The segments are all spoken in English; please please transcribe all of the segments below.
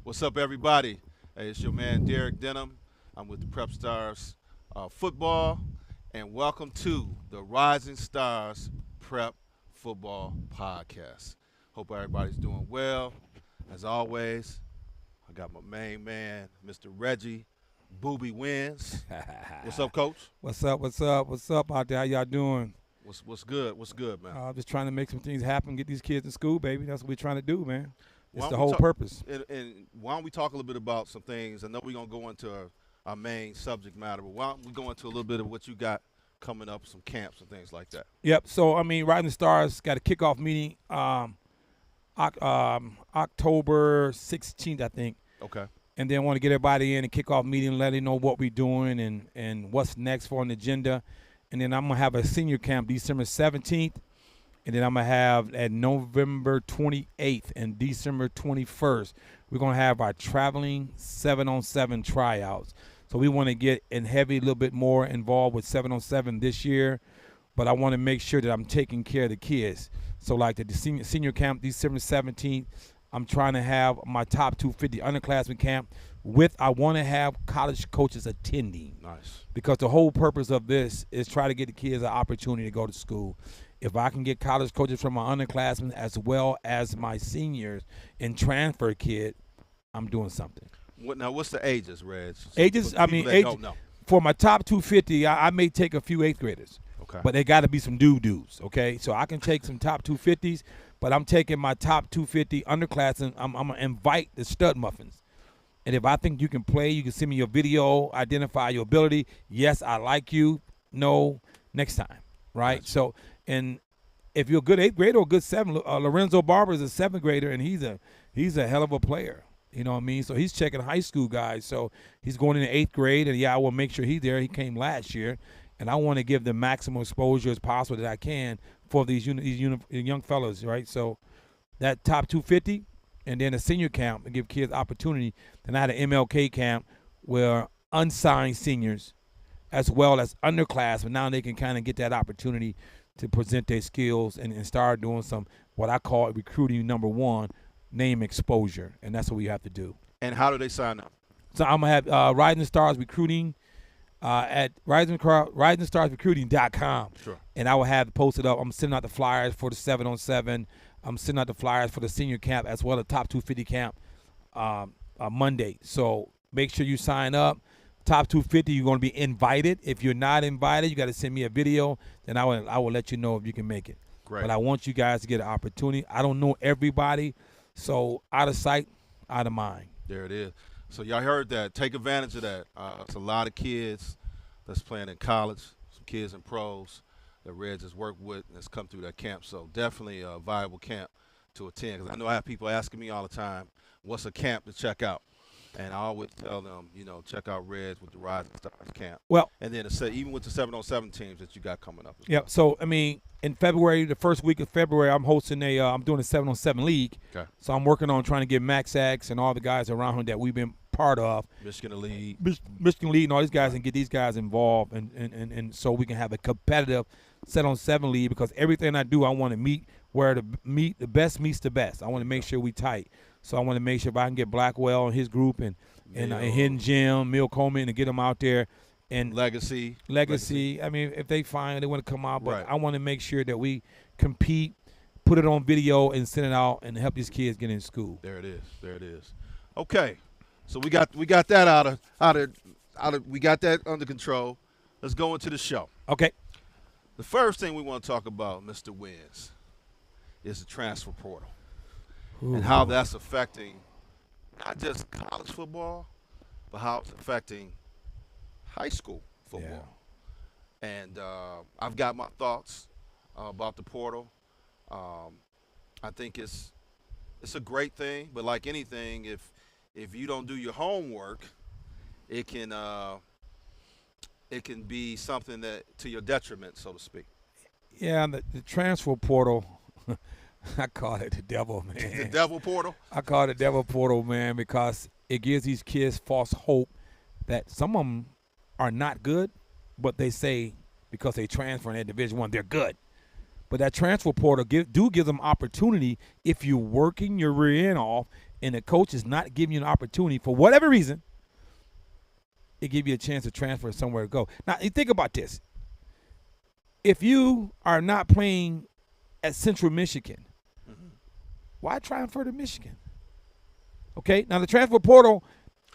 What's up, everybody? Hey, it's your man Derek Denham. I'm with the Prep Stars Football, and welcome to the Rising Stars Prep Football Podcast. Hope everybody's doing well. As always, I got my main man, Mr. Reggie Booby Wins. What's up, Coach? What's up? What's up? What's up out there? How y'all doing? What's good? What's good, man? Just trying to make some things happen, get these kids in school, baby. That's what we're trying to do, man. Why It's don't the we whole talk- purpose. And why don't we talk a little bit about some things? I know we're gonna go into our main subject matter, but why don't we go into a little bit of what you got coming up, some camps and things like that? Yep. So Rising Stars got a kickoff meeting October 16th, I think. Okay. And then want to get everybody in and kickoff meeting, let them know what we're doing and what's next for an agenda. And then I'm gonna have a senior camp December 17th. And then I'm going to have at November 28th and December 21st, we're going to have our traveling 7-on-7 tryouts. So we want to get a little bit more involved with 7-on-7 this year, but I want to make sure that I'm taking care of the kids. So like the senior camp, December 17th, I'm trying to have my top 250 underclassmen camp I want to have college coaches attending. Nice. Because the whole purpose of this is try to get the kids an opportunity to go to school. If I can get college coaches from my underclassmen as well as my seniors and transfer kid, I'm doing something. What's the ages, Reg? For my top 250, I may take a few 8th graders. Okay. But they got to be some dudes, okay? So I can take some top 250s, but I'm taking my top 250 underclassmen. I'm going to invite the stud muffins. And if I think you can play, you can send me your video, identify your ability. Yes, I like you. No, next time, right? Gotcha. So, and if you're a good 8th grader or a good 7, Lorenzo Barber is a 7th grader, and he's a hell of a player. You know what I mean? So he's checking high school guys. So he's going into 8th grade, and I will make sure he's there. He came last year, and I want to give the maximum exposure as possible that I can for these young fellows, right? So that top 250, and then a senior camp and give kids opportunity. Then I had an MLK camp where unsigned seniors as well as underclassmen, now they can kind of get that opportunity to present their skills and start doing some what I call recruiting number 1, name exposure, and that's what we have to do. And how do they sign up? So I'm going to have Rising Stars Recruiting at risingstarsrecruiting.com. Sure. And I will have it posted up. I'm sending out the flyers for the 7-on-7. I'm sending out the flyers for the senior camp as well as top 250 camp Monday. So make sure you sign up. Top 250, you're going to be invited. If you're not invited, you got to send me a video. Then I will let you know if you can make it. Great. But I want you guys to get an opportunity. I don't know everybody, so out of sight, out of mind. There it is. So y'all heard that. Take advantage of that. It's a lot of kids that's playing in college, some kids in pros that Reg has worked with and has come through that camp. So definitely a viable camp to attend. Because I know I have people asking me all the time, what's a camp to check out? And I always tell them, check out Reg with the Rising Stars camp. Well, and then even with the 7-on-7 teams that you got coming up. Yeah. So in February, the first week of February, I'm hosting I'm doing a 7-on-7 league. Okay. So I'm working on trying to get Max X and all the guys around him that we've been part of. Michigan Elite and all these guys, and get these guys involved, and so we can have a competitive 7-on-7 league, because everything I do, I want to meet where the best meets the best. I want to make sure we tight. So I want to make sure if I can get Blackwell and his group and Hidden Gym, Mill Coleman, and get them out there. And Legacy. I mean, if they find they want to come out, but Right. I want to make sure that we compete, put it on video, and send it out and help these kids get in school. There it is. Okay, so we got that out of we got that under control. Let's go into the show. Okay. The first thing we want to talk about, Mr. Wins, is the transfer portal and how that's affecting not just college football, but how it's affecting high school football. And I've got my thoughts about the portal. I think it's a great thing, but like anything, if you don't do your homework, it can be something that to your detriment, so to speak. Yeah, the transfer portal, I call it the devil, man. The devil portal? I call it the devil portal, man, because it gives these kids false hope that some of them are not good, but they say because they transfer in that Division I, they're good. But that transfer portal gives them opportunity if you're working your rear end off and the coach is not giving you an opportunity for whatever reason, it gives you a chance to transfer somewhere to go. Now, you think about this. If you are not playing at Central Michigan, why transfer to Michigan? Okay, now the transfer portal.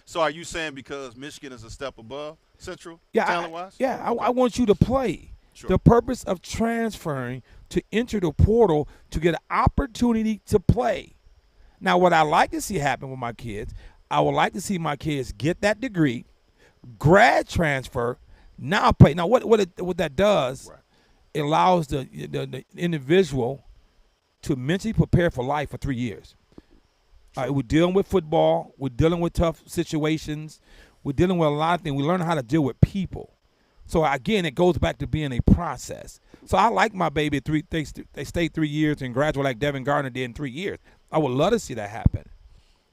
So are you saying because Michigan is a step above Central, Yeah, talent-wise? I want you to play. Sure. The purpose of transferring to enter the portal to get an opportunity to play. Now, what I like to see happen with my kids, I would like to see my kids get that degree, grad transfer, now play. Now, what that does, Right. it allows the individual to mentally prepare for life for 3 years. We're dealing with football. We're dealing with tough situations. We're dealing with a lot of things. We learn how to deal with people. So, again, it goes back to being a process. So, I like my baby they stayed 3 years and graduate like Devin Gardner did in 3 years. I would love to see that happen.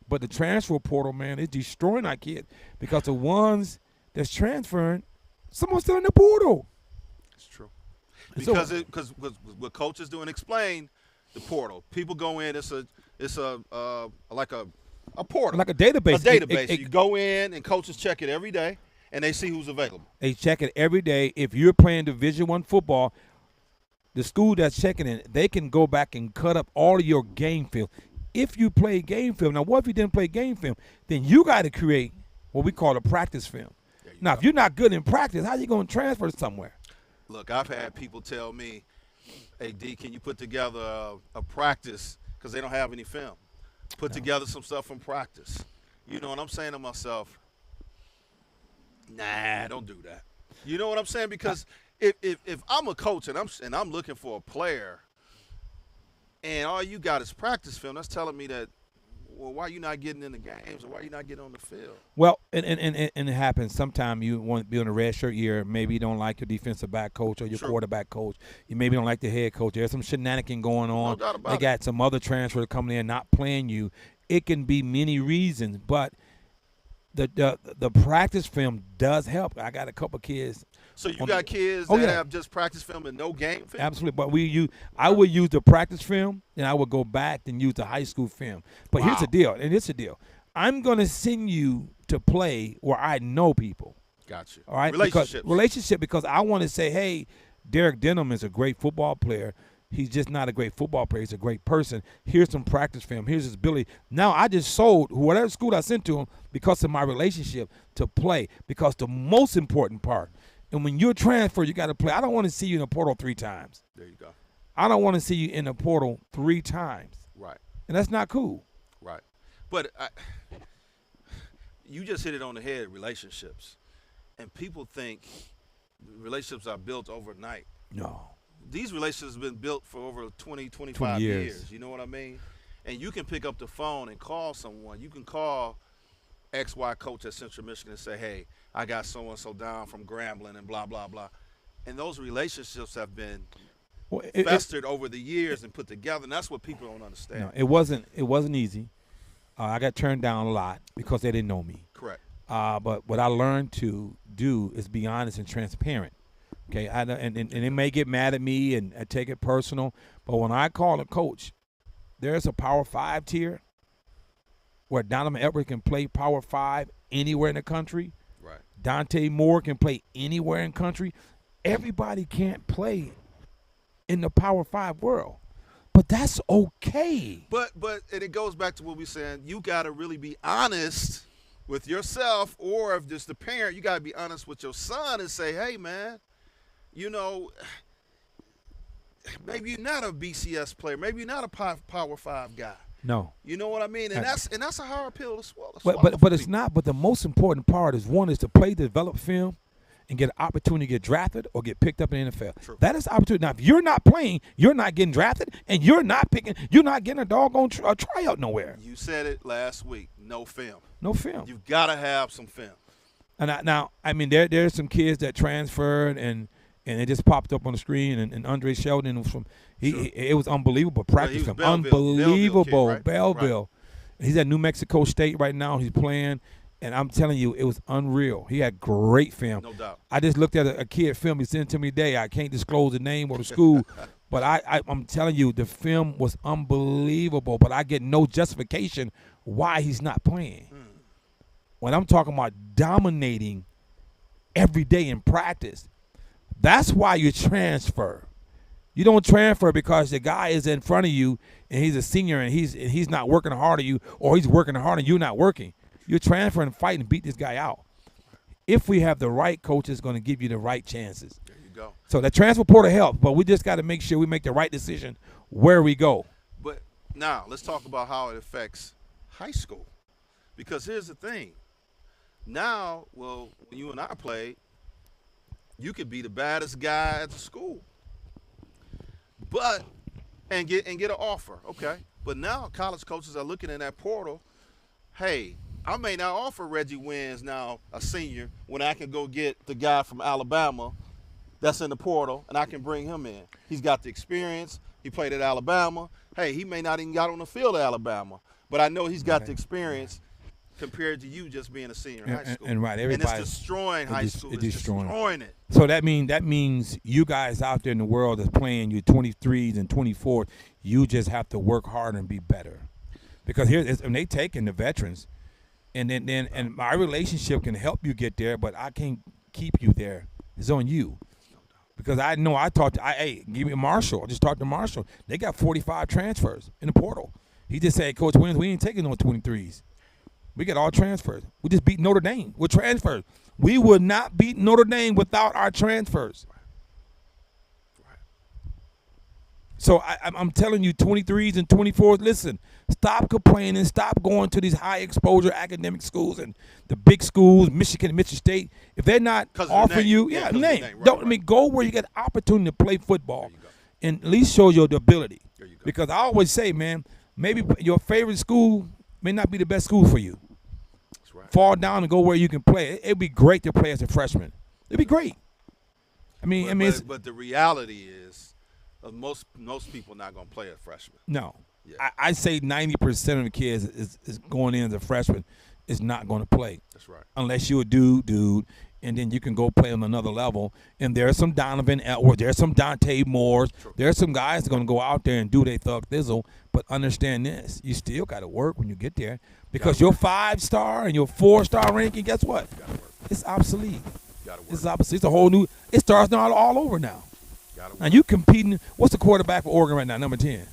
But the transfer portal, man, is destroying our kids because the ones that's transferring, someone's still in the portal. It's true. So- Because what coaches do and explain the portal. People go in. It's like a portal, Like a database. A database. You go in and coaches check it every day, and they see who's available. They check it every day. If you're playing Division I football, the school that's checking it, they can go back and cut up all of your game film. If you play game film, now what if you didn't play game film? Then you got to create what we call a practice film. Now, if you're not good in practice, how you going to transfer somewhere? Look, I've had people tell me, "Hey, D, can you put together a practice because they don't have any film? Put together some stuff from practice." You know what I'm saying to myself? Nah, don't do that. You know what I'm saying? Because if I'm a coach and I'm looking for a player, and all you got is practice film, that's telling me that, well, why are you not getting in the games or why are you not getting on the field? Well, and it happens. Sometimes you want to be on a red shirt year. Maybe you don't like your defensive back coach or your quarterback coach. You maybe don't like the head coach. There's some shenanigan going on. No doubt about they it. got some other transfer coming in not playing you. It can be many reasons, but the practice film does help. I got a couple kids. So you got kids Oh, that yeah. have just practice film and no game film? Absolutely, but I would use the practice film, and I would go back and use the high school film. But here's Wow. the deal, and it's a deal. I'm going to send you to play where I know people. Gotcha. All right, Relationships. because I want to say, hey, Derek Denham is a great football player. He's just not a great football player. He's a great person. Here's some practice film. Here's his ability. Now I just sold whatever school I sent to him because of my relationship to play. Because the most important part, and when you're transferred, you got to play. I don't want to see you in the portal 3 times. There you go. I don't want to see you in the portal 3 times, Right. and that's not cool. Right. But you just hit it on the head, relationships. And people think relationships are built overnight. No. These relationships have been built for over 20, 25 20 years. years. You know what I mean? And you can pick up the phone and call someone. You can call XY coach at Central Michigan and say, hey, I got so-and-so down from Grambling and blah, blah, blah. And those relationships have been festered over the years and put together, and that's what people don't understand. No, it wasn't easy. I got turned down a lot because they didn't know me. Correct. But what I learned to do is be honest and transparent. Okay, and they may get mad at me and take it personal, but when I call a coach, there's a Power 5 tier where Donovan Edwards can play Power 5 anywhere in the country. Right. Dante Moore can play anywhere in the country. Everybody can't play in the Power 5 world, but that's okay. But and it goes back to what we're saying. You got to really be honest with yourself, or if just the parent, you got to be honest with your son and say, hey, man, you know, maybe you're not a BCS player. Maybe you're not a Power 5 guy. No. You know what I mean? And that's a hard pill to swallow. But it's not. But the most important part is one is to play, develop film, and get an opportunity to get drafted or get picked up in the NFL. True. That is the opportunity. Now, if you're not playing, you're not getting drafted, and you're not getting a doggone tryout nowhere. You said it last week. No film. No film. You've got to have some film. And I mean, there's some kids that transferred and it just popped up on the screen. And Andre Sheldon was from it was unbelievable practice film. Unbelievable. Kid, right? Belleville. Right. He's at New Mexico State right now. He's playing. And I'm telling you, it was unreal. He had great film. No doubt. I just looked at a kid film he sent to me today. I can't disclose the name or the school, but I'm telling you, the film was unbelievable. But I get no justification why he's not playing. When I'm talking about dominating every day in practice, that's why you transfer. You don't transfer because the guy is in front of you and he's a senior and he's not working hard at you, or he's working hard and you're not working. You're transferring and fighting and beat this guy out. If we have the right coach, it's going to give you the right chances. There you go. So the transfer portal helps, but we just got to make sure we make the right decision where we go. But now let's talk about how it affects high school. Because here's the thing. Now, well, when you and I played, you could be the baddest guy at the school. But and get an offer, okay? But now college coaches are looking in that portal. Hey, I may not offer Reggie Wins now, a senior, when I can go get the guy from Alabama that's in the portal, and I can bring him in. He's got the experience. He played at Alabama. Hey, he may not even got on the field at Alabama, but I know he's got the experience compared to you just being a senior in high school. And right, and it's everybody destroying high school. It's destroying it. So that means you guys out there in the world that's playing your 23s and 24s, you just have to work harder and be better. Because and they taking the veterans, and then my relationship can help you get there, but I can't keep you there. It's on you. Because I know give me Marshall. I just talked to Marshall. They got 45 transfers in the portal. He just said, Coach Wins, we ain't taking no 23s. We got all transfers. We just beat Notre Dame with transfers. We would not beat Notre Dame without our transfers. Right. So I'm telling you, 23s and 24s, listen, stop complaining. Stop going to these high-exposure academic schools and the big schools, Michigan and Michigan State. If they're not offering you, name. Right. Go where you get opportunity to play football and at least show your ability. Because I always say, man, maybe your favorite school may not be the best school for you. That's right. Fall down and go where you can play. It'd be great to play as a freshman. It'd be great. But the reality is, most people not going to play as freshmen. No. Yeah. I say 90% of the kids is going in as a freshman is not going to play. That's right. Unless you're a dude, and then you can go play on another level. And there's some Donovan Edwards, there's some Dante Moores, there's some guys that are going to go out there and do their thug thizzle. But understand this, you still got to work when you get there, because your 5-star and your 4-star ranking, guess what? It's obsolete. It's obsolete. It's a whole new. It starts now all over now. Now you competing. What's the quarterback for Oregon right now? Number 10.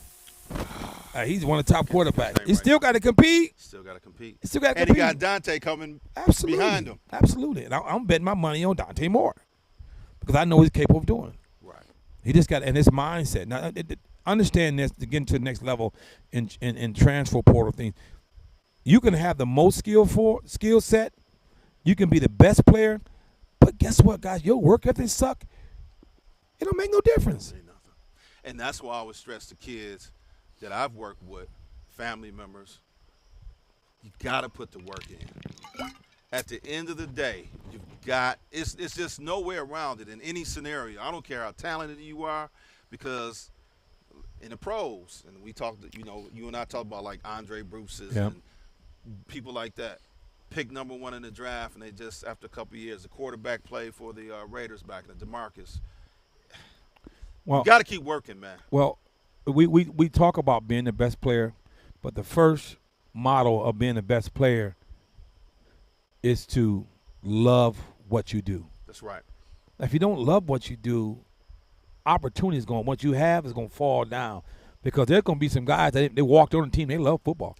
He's one of the top quarterbacks. He still got to compete. And he got Dante coming behind him. Absolutely. And I'm betting my money on Dante Moore because I know he's capable of doing. Right. He just got, and his mindset. Now, understand this, to get into the next level in transfer portal things. You can have the most skill set. You can be the best player. But guess what, guys? Your work ethic suck. It don't make no difference. Ain't nothing. And that's why I would stress to kids that I've worked with, family members, you got to put the work in. At the end of the day, it's just no way around it in any scenario. I don't care how talented you are, because in the pros, and we talked, you and I talked about like Andre Bruce's and people like that, picked number 1 in the draft, and they just, after a couple of years, the quarterback played for the Raiders back in the DeMarcus. Well, you got to keep working, man. Well, we talk about being the best player, but the first model of being the best player is to love what you do. That's right. If you don't love what you do, opportunity is going. What you have is going to fall down, because there's going to be some guys that they walked on the team. They love football.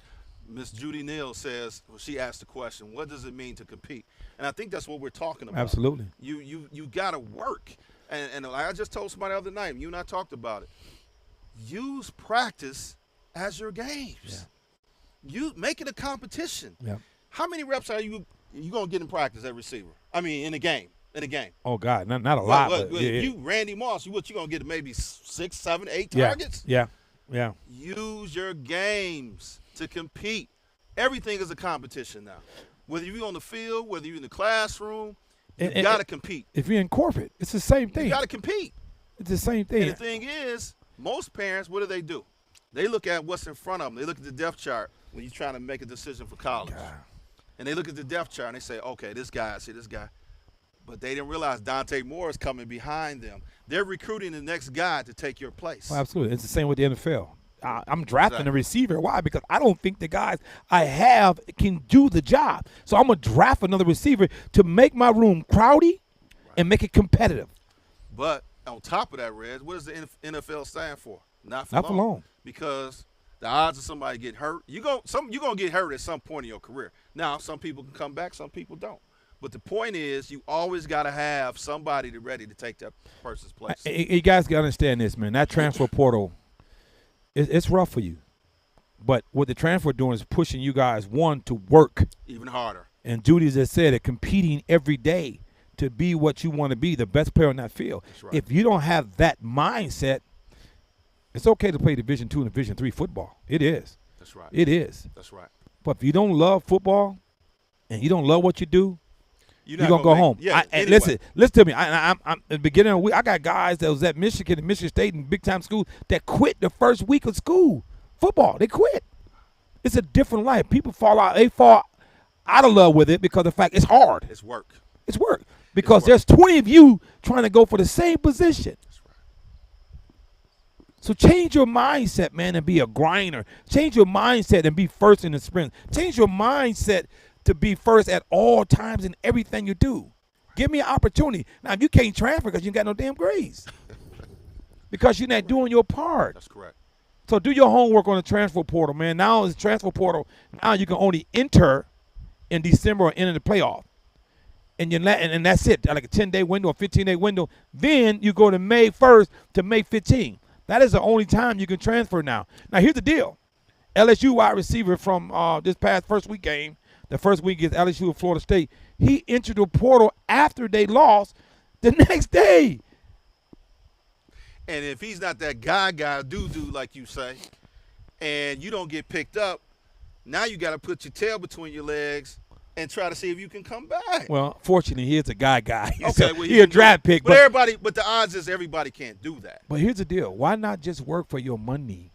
Miss Judy Neal says, she asked the question, what does it mean to compete? And I think that's what we're talking about. Absolutely. You got to work. And like I just told somebody the other night, you and I talked about it. Use practice as your games. Yeah. You make it a competition. Yeah. How many reps are you going to get in practice as receiver? I mean, in a game. Oh, God, not a lot. But you, Randy Moss, you going to get maybe 6, 7, 8 targets? Yeah. Use your games to compete. Everything is a competition now. Whether you're on the field, whether you're in the classroom, you got to compete. If you're in corporate, it's the same thing. You got to compete. It's the same thing. And the thing is, most parents, what do? They look at what's in front of them. They look at the depth chart when you're trying to make a decision for college. God. And they look at the depth chart and they say, okay, this guy. But they didn't realize Dante Moore is coming behind them. They're recruiting the next guy to take your place. Well, absolutely. It's the same with the NFL. I'm drafting Exactly. a receiver. Why? Because I don't think the guys I have can do the job. So I'm gonna draft another receiver to make my room crowdy and make it competitive. But on top of that, Reg, what does the NFL stand for? Not for Not for long. long. Because the odds of somebody getting hurt, you're gonna get hurt at some point in your career. Now, some people can come back, some people don't. But the point is, you always got to have somebody ready to take that person's place. You guys gotta understand this, man. That transfer portal, it's rough for you. But what the transfer doing is pushing you guys, one, to work. Even harder. And Judy just said it, competing every day to be what you want to be, the best player on that field. That's right. If you don't have that mindset, it's okay to play Division II and Division III football. It is. That's right. It is. That's right. But if you don't love football and you don't love what you do, You're you're going to go home. Yeah, And anyway. listen to me. I'm at the beginning of the week, I got guys that was at Michigan and Michigan State and big-time schools that quit the first week of school. Football, they quit. It's a different life. People fall out of love with it because of the fact it's hard. It's work. It's work. Because work. there's 20 of you trying to go for the same position. That's right. So change your mindset, man, and be a grinder. Change your mindset and be first in the sprint. Change your mindset to be first at all times in everything you do. Give me an opportunity. Now, if you can't transfer because you ain't got no damn grades. Because you're not doing your part. That's correct. So do your homework on the transfer portal, man. Now it's transfer portal. Now you can only enter in December or enter the playoff. And that's it, like a 10-day window, a 15-day window. Then you go to May 1st to May 15th. That is the only time you can transfer now. Now, here's the deal. LSU wide receiver from this past first week game, the first week is LSU and Florida State, he entered the portal after they lost the next day. And if he's not that guy, do like you say, and you don't get picked up, now you got to put your tail between your legs and try to see if you can come back. Well, fortunately, he is a guy. Okay, well, He's a draft pick. But the odds is everybody can't do that. But here's the deal. Why not just work for your money?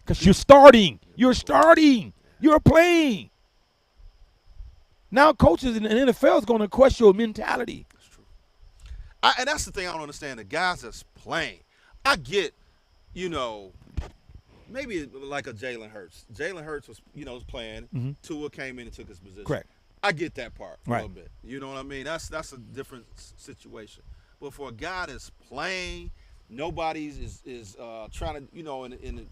Because you're starting. You're starting. You're playing. Now coaches in the NFL is going to question your mentality. That's true. And that's the thing I don't understand. The guys that's playing. I get, maybe like a Jalen Hurts. Jalen Hurts was playing. Mm-hmm. Tua came in and took his position. Correct. I get that part a Right. little bit. You know what I mean? That's a different situation. But for a guy that's playing, nobody's is trying to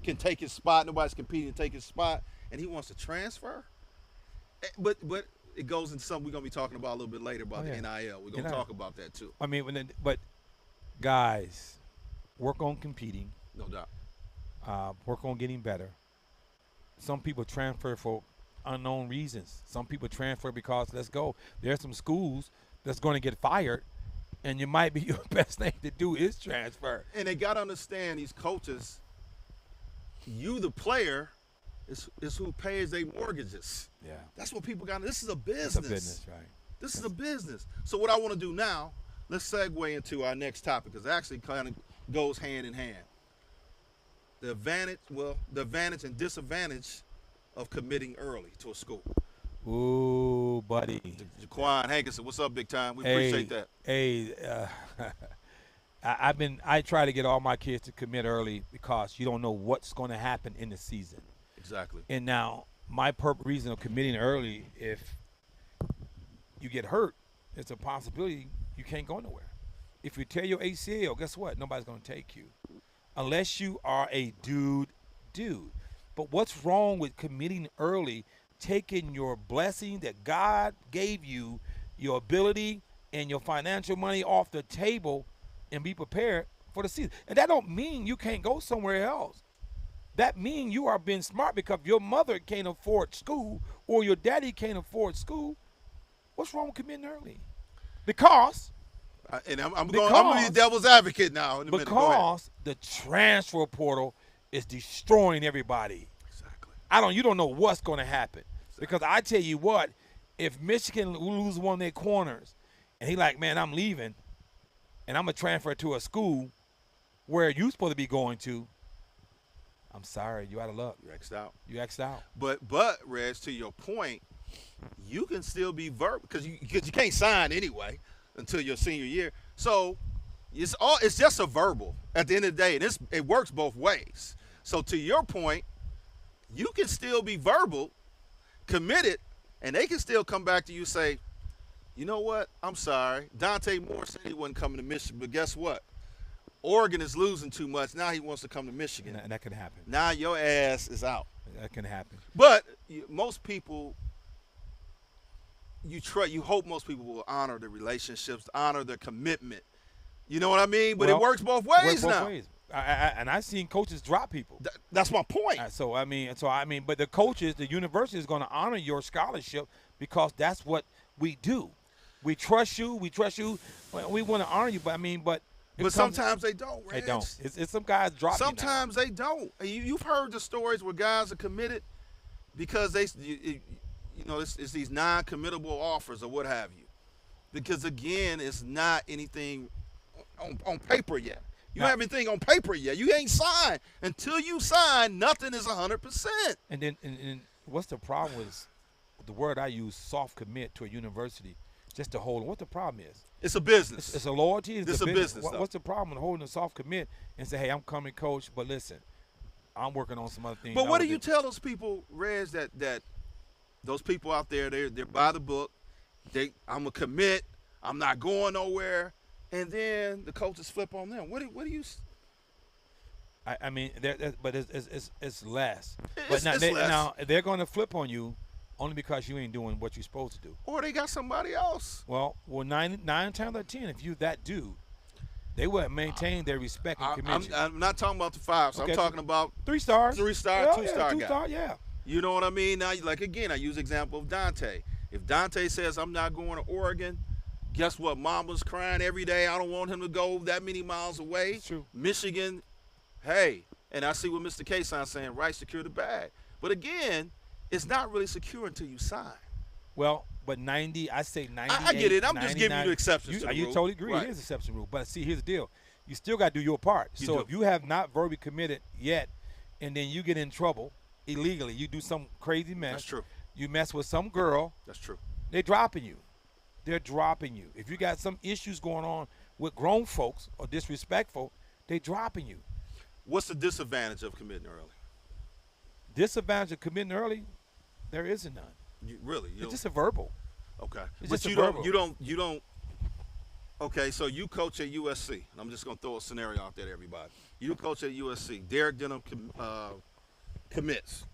can take his spot. Nobody's competing to take his spot, and he wants to transfer. But it goes into something we're gonna be talking about a little bit later about the NIL. We're gonna talk about that too. I mean, but guys, work on competing. No doubt. Work on getting better. Some people transfer for unknown reasons. Some people transfer because, let's go, there's some schools that's going to get fired, and you might be your best thing to do is transfer. And they got to understand, these coaches, you the player is who pays their mortgages. Yeah. That's what people got. This is a business. It's a business, right? This is a business. So what I want to do now, let's segue into our next topic, because it actually kind of goes hand in hand. The advantage and disadvantage of committing early to a school. Ooh, buddy. Jaquan Hankinson, what's up, big time? We appreciate that. Hey, I try to get all my kids to commit early because you don't know what's going to happen in the season. Exactly. And now my reason of committing early, if you get hurt, it's a possibility you can't go nowhere. If you tear your ACL, guess what? Nobody's going to take you unless you are a dude. But what's wrong with committing early, taking your blessing that God gave you, your ability and your financial money off the table, and be prepared for the season? And that don't mean you can't go somewhere else. That means you are being smart, because your mother can't afford school or your daddy can't afford school. What's wrong with committing early? Because I'm going to be the devil's advocate now in a minute. Because the transfer portal is destroying everybody. Exactly. You don't know what's going to happen. Exactly. Because I tell you what, if Michigan loses one of their corners and he like, man, I'm leaving and I'm going to transfer to a school where you're supposed to be going to, I'm sorry, you out of luck. You X'd out. You X'd out. But Reg, to your point, you can still be verbal because you can't sign anyway until your senior year. So it's just a verbal at the end of the day, and it works both ways. So to your point, you can still be verbal, committed, and they can still come back to you and say, you know what? I'm sorry. Dante Moore said he wasn't coming to Michigan, but guess what? Oregon is losing too much. Now he wants to come to Michigan. And that can happen. Now your ass is out. That can happen. But most people, you hope most people will honor the relationships, honor their commitment. You know what I mean? But it works both ways now. And I've seen coaches drop people. That's my point. So I mean, but the coaches, the university is going to honor your scholarship because that's what we do. We trust you. We want to honor you. But sometimes they don't. Reg. They don't. It's some guys drop. Sometimes they don't. You've heard the stories where guys are committed because it's these non-committable offers or what have you. Because again, it's not anything on paper yet. You don't have anything on paper yet. You ain't signed. Until you sign, nothing is 100%. And then what's the problem with the word I use, soft commit to a university, just to hold? What the problem is? It's a business. It's a loyalty. It's a business. What's the problem with holding a soft commit and say, hey, I'm coming, coach, but listen, I'm working on some other things. But what do you tell those people, Reg, that those people out there, they're by the book. I'm a commit. I'm not going nowhere. And then the coaches flip on them. What do you? I mean, but it's less. It's less. Now they're going to flip on you only because you ain't doing what you're supposed to do. Or they got somebody else. Well, 9 times out of 10, if you that dude, they will maintain their respect and commitment. I'm not talking about the 5. So okay. I'm talking about 3 stars, 3-star, 2-star guy. 2-star, yeah. You know what I mean? Now, like again, I use the example of Dante. If Dante says I'm not going to Oregon. Guess what? Mama's crying every day. I don't want him to go that many miles away. It's true. Michigan, hey, and I see what Mr. K-Sign's saying, right, secure the bag. But again, it's not really secure until you sign. Well, but 90, I say 90. I get it. I'm just giving you exceptions to the rule. You totally agree. Right. It is an exception rule. But see, here's the deal. You still got to do your part. So if you have not verbally committed yet, and then you get in trouble illegally, you do some crazy mess. That's true. You mess with some girl. That's true. They're dropping you. They're dropping you. If you got some issues going on with grown folks or disrespectful, they're dropping you. What's the disadvantage of committing early? Disadvantage of committing early? There isn't none. It's just a verbal. Okay. It's but just you don't. Okay, so you coach at USC. And I'm just gonna throw a scenario out there to everybody. You coach at USC. Derek Denham commits.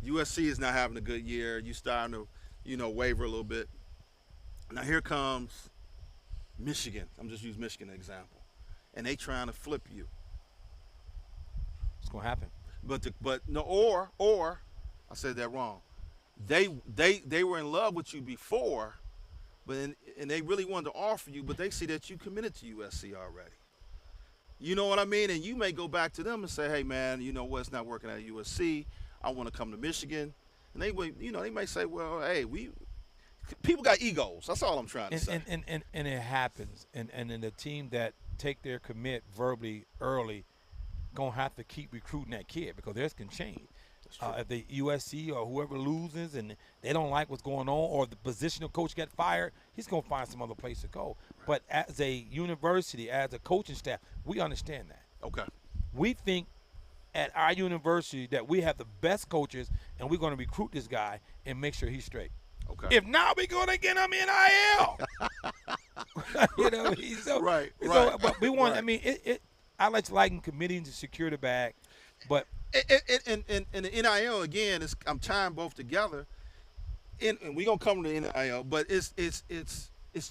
USC is not having a good year. You starting to, waver a little bit. Now here comes Michigan. I'm just using Michigan as an example, and they trying to flip you. It's gonna happen. Or I said that wrong. They were in love with you before, and they really wanted to offer you, but they see that you committed to USC already. You know what I mean? And you may go back to them and say, hey man, you know what? It's not working at USC. I want to come to Michigan, and they may say, well, hey, people got egos. That's all I'm trying to say. And it happens. And then the team that take their commit verbally early gonna have to keep recruiting that kid because theirs can change. If the USC or whoever loses and they don't like what's going on, or the positional coach get fired, he's gonna find some other place to go. Right. But as a university, as a coaching staff, we understand that. Okay. We think at our university that we have the best coaches, and we're gonna recruit this guy and make sure he's straight. Okay. If not, we're gonna get him NIL. Right. But we want. Right. I mean, I like committing to secure the bag, but and the NIL again is I'm tying both together, and we're gonna come to the NIL, but it's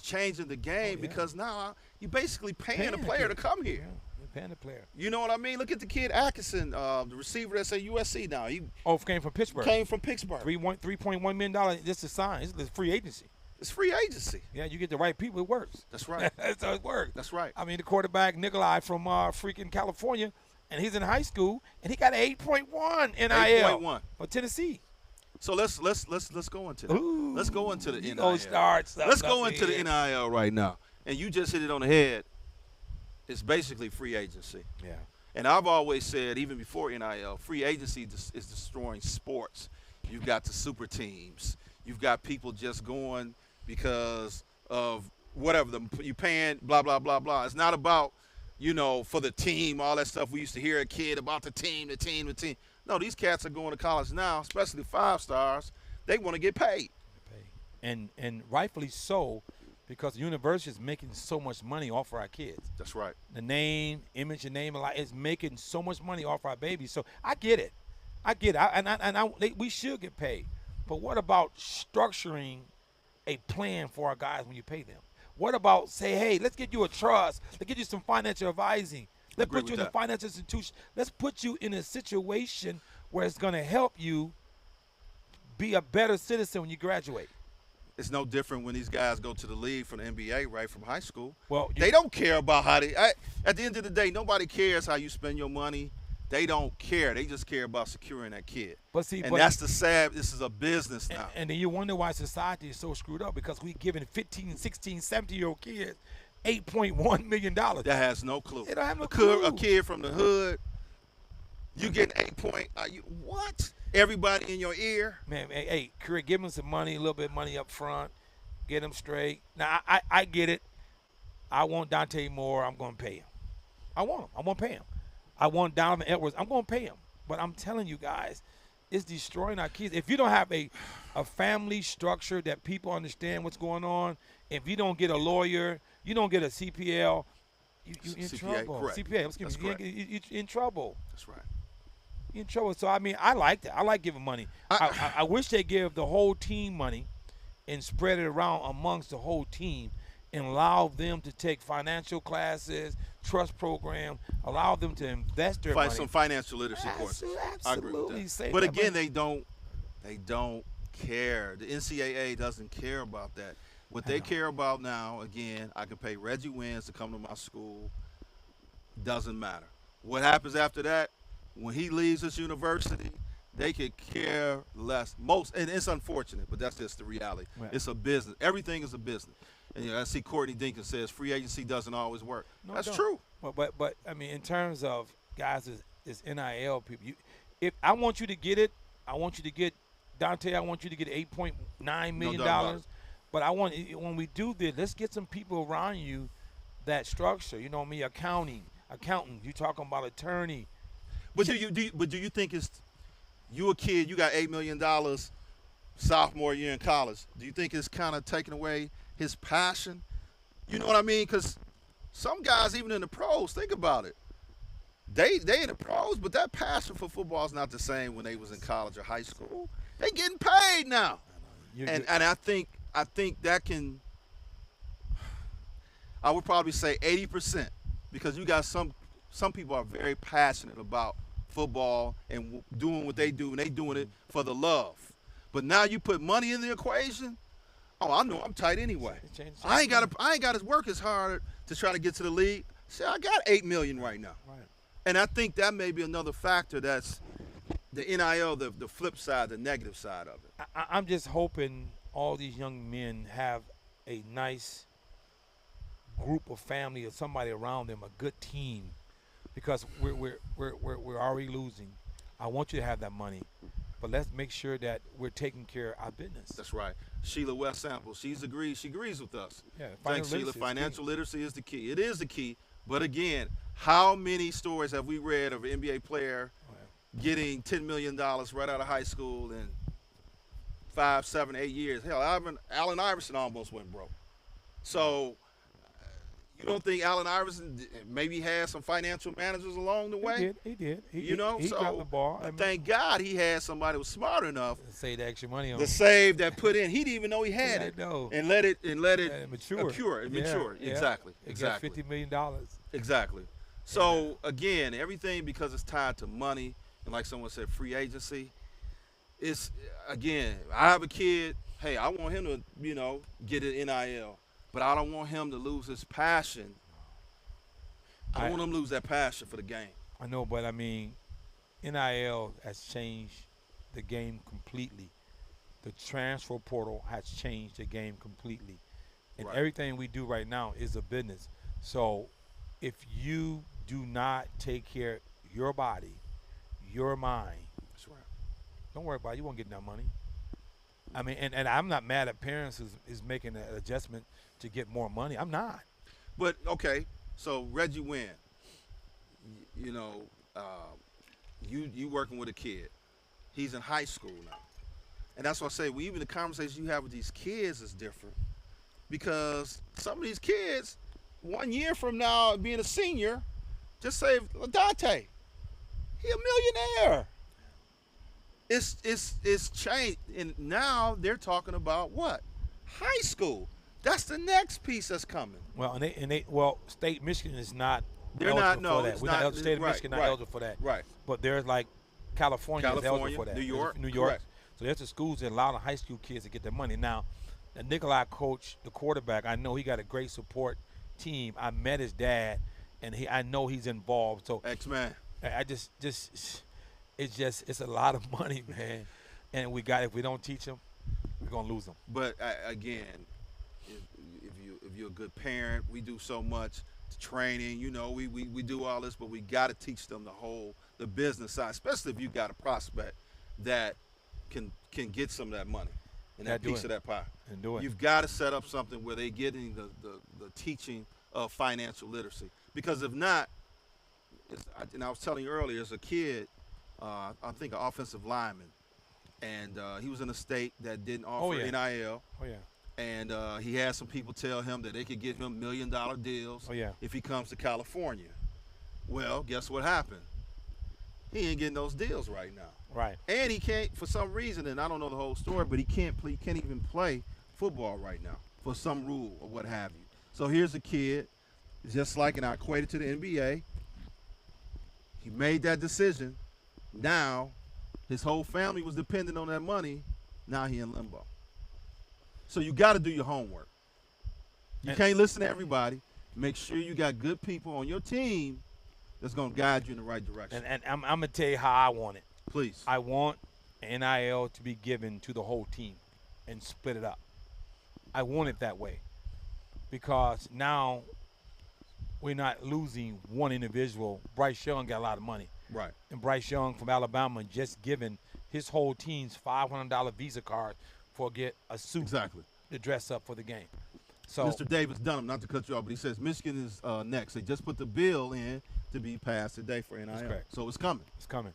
changing the game because now you basically paying a player to come here. Yeah. Paying the player. You know what I mean? Look at the kid Atkinson, the receiver that's at USC now. He came from Pittsburgh. $3.1 million just to sign. It's free agency. It's free agency. Yeah, you get the right people, it works. That's right. That's how it works. That's right. I mean, the quarterback Nikolai from freaking California, and he's in high school, and he got an 8.1 NIL 8.1 for Tennessee. So let's go into that. Ooh, let's go into the NIL. Let's go into the NIL right now. And you just hit it on the head. It's basically free agency. Yeah. And I've always said, even before NIL, free agency is destroying sports. You've got the super teams. You've got people just going because of whatever you paying, blah, blah, blah, blah. It's not about for the team, all that stuff we used to hear a kid about the team, the team, the team. No, these cats are going to college now, especially 5 stars. They want to get paid. And rightfully so, because the university is making so much money off of our kids. That's right. The name, image, and name, is making so much money off our babies. So I get it. We should get paid. But what about structuring a plan for our guys when you pay them? What about say, hey, let's get you a trust. Let's get you some financial advising. Let's put you in a financial institution. Let's put you in a situation where it's going to help you be a better citizen when you graduate. It's no different when these guys go to the league from the NBA, right, from high school. Well, they don't care about how at the end of the day, nobody cares how you spend your money. They don't care. They just care about securing that kid. That's the sad. This is a business now. And then you wonder why society is so screwed up, because we giving 15, 16, 17-year-old kids $8.1 million. That has no clue. They don't have no clue. A kid from the hood, you get 8 point. What? Everybody in your ear. Man, hey, Curry, give him some money, a little bit of money up front. Get him straight. Now, I get it. I want Dante Moore. I'm going to pay him. I want him. I'm going to pay him. I want Donovan Edwards. I'm going to pay him. But I'm telling you guys, it's destroying our kids. If you don't have a family structure that people understand what's going on, if you don't get a lawyer, you don't get a CPL, you're in trouble. Correct. CPA, excuse me. You're in trouble. That's right. You're in trouble. So, I mean, I like that. I like giving money. I wish they give the whole team money and spread it around amongst the whole team and allow them to take financial classes, trust program, allow them to invest their money. Some financial literacy courses. Absolutely. I agree with that. But again, they don't care. The NCAA doesn't care about that. What they care about now, again, I can pay Reggie Wins to come to my school. Doesn't matter. What happens after that? When he leaves this university, they could care less. And it's unfortunate, but that's just the reality. Right. It's a business. Everything is a business. And I see Courtney Dinkins says free agency doesn't always work. No, that's true. But I mean, in terms of guys, is NIL people. If I want you to get it, I want you to get Dante. I want you to get $8.9 million. But I want, when we do this, let's get some people around you that structure. You know what I mean? Accountant. You talking about attorney. But do you think it's you a kid? You got $8 million sophomore year in college. Do you think it's kind of taking away his passion? You know what I mean? Because some guys, even in the pros, think about it. They in the pros, but that passion for football is not the same when they was in college or high school. They getting paid now, and I think that can. I would probably say 80%, because you got some people are very passionate about football and doing what they do, and they doing it for the love. But now you put money in the equation. Oh, I know I'm tight anyway. I ain't got to work as hard to try to get to the league. See, I got $8 million right now. Right. And I think that may be another factor that's the NIL, the flip side, the negative side of it. I'm just hoping all these young men have a nice group of family or somebody around them, a good team, because we're already losing. I want you to have that money, but let's make sure that we're taking care of our business. That's right. Sheila West Sample, she agrees with us. Yeah, thanks, Sheila. Financial literacy is the key. It is the key. But again, how many stories have we read of an NBA player getting $10 million right out of high school in 5, 7, 8 years? Hell, Allen Iverson almost went broke. So you don't think Allen Iverson maybe had some financial managers along the way? He did. He so dropped the ball. Thank God he had somebody who was smart enough to save the extra money on to save that put in. He didn't even know he had it. And let it mature. Mature. Exactly. Exactly. $50 million. Exactly. So again, everything, because it's tied to money, and like someone said, free agency. It's, again, I have a kid. Hey, I want him to, get an NIL. But I don't want him to lose his passion. I want him to lose that passion for the game. I know, but I mean, NIL has changed the game completely. The transfer portal has changed the game completely. And everything we do right now is a business. So if you do not take care of your body, your mind, that's right. Don't worry about it. You won't get that money. I mean, and I'm not mad at parents who's making an adjustment to get more money. I'm not. But, okay, so Reggie Wynn, you know, you working with a kid. He's in high school now, and that's why I say, even the conversation you have with these kids is different because some of these kids, 1 year from now, being a senior, just say Dante, he a millionaire. It's changed, and now they're talking about what? High school. That's the next piece that's coming. Well, State Michigan is not. They're not. eligible No, for that. it's We're not. State of Right, Michigan not right, eligible for that. right. But there's like California is eligible for that. New York, New York. correct. So there's the schools that allow the high school kids to get their money. Now, the Nikolai coach, the quarterback, I know he got a great support team. I met his dad, and I know he's involved. So X-Man. I just it's a lot of money, man. And if we don't teach them, we're gonna lose them. But again, if you're a good parent, we do so much training. You know, we do all this, but we got to teach them the business side, especially if you got a prospect that can get some of that money and that piece of that pie. And do it. You've got to set up something where they're getting the teaching of financial literacy. Because if not, and I was telling you earlier, as a kid, I think an offensive lineman, and he was in a state that didn't offer NIL. Oh yeah. And he had some people tell him that they could give him $1 million deals if he comes to California. Well, guess what happened? He ain't getting those deals right now. Right. And he can't, for some reason, and I don't know the whole story, but he can't even play football right now for some rule or what have you. So here's a kid, just like, and I equate it to the NBA. He made that decision. Now, his whole family was dependent on that money. Now he in limbo. So you got to do your homework. You can't listen to everybody. Make sure you got good people on your team that's going to guide you in the right direction. And I'm going to tell you how I want it. Please. I want NIL to be given to the whole team and split it up. I want it that way because now we're not losing one individual. Bryce Young got a lot of money. Right. And Bryce Young from Alabama just given his whole team's $500 Visa card for get a suit to dress up for the game. So Mr. Davis Dunham, not to cut you off, but he says Michigan is next. They just put the bill in to be passed today for NIL. That's correct. So it's coming. It's coming.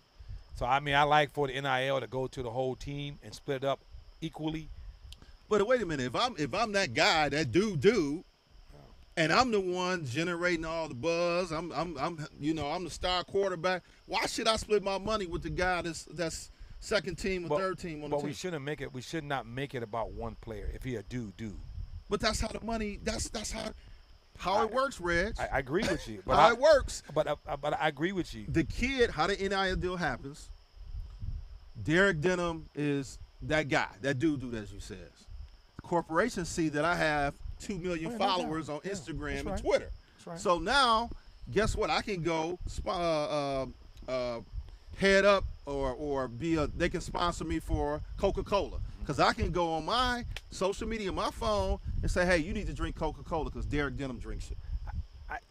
So, I mean, I like for the NIL to go to the whole team and split it up equally. But wait a minute. If I'm that guy, that dude, and I'm the one generating all the buzz, I'm the star quarterback, why should I split my money with the guy that's second team or third team on the team? But we should not make it about one player if he a dude. But that's how the money, that's how it works, Reg. I agree with you. But how it works. But I agree with you. The kid, how the NIL deal happens, Derek Denham is that guy, that dude, as you said. Corporations see that I have 2 million followers on Instagram and Twitter. That's right. So now, guess what? I can go head up or they can sponsor me for Coca-Cola. Because I can go on my social media, my phone, and say, hey, you need to drink Coca-Cola because Derek Denham drinks it.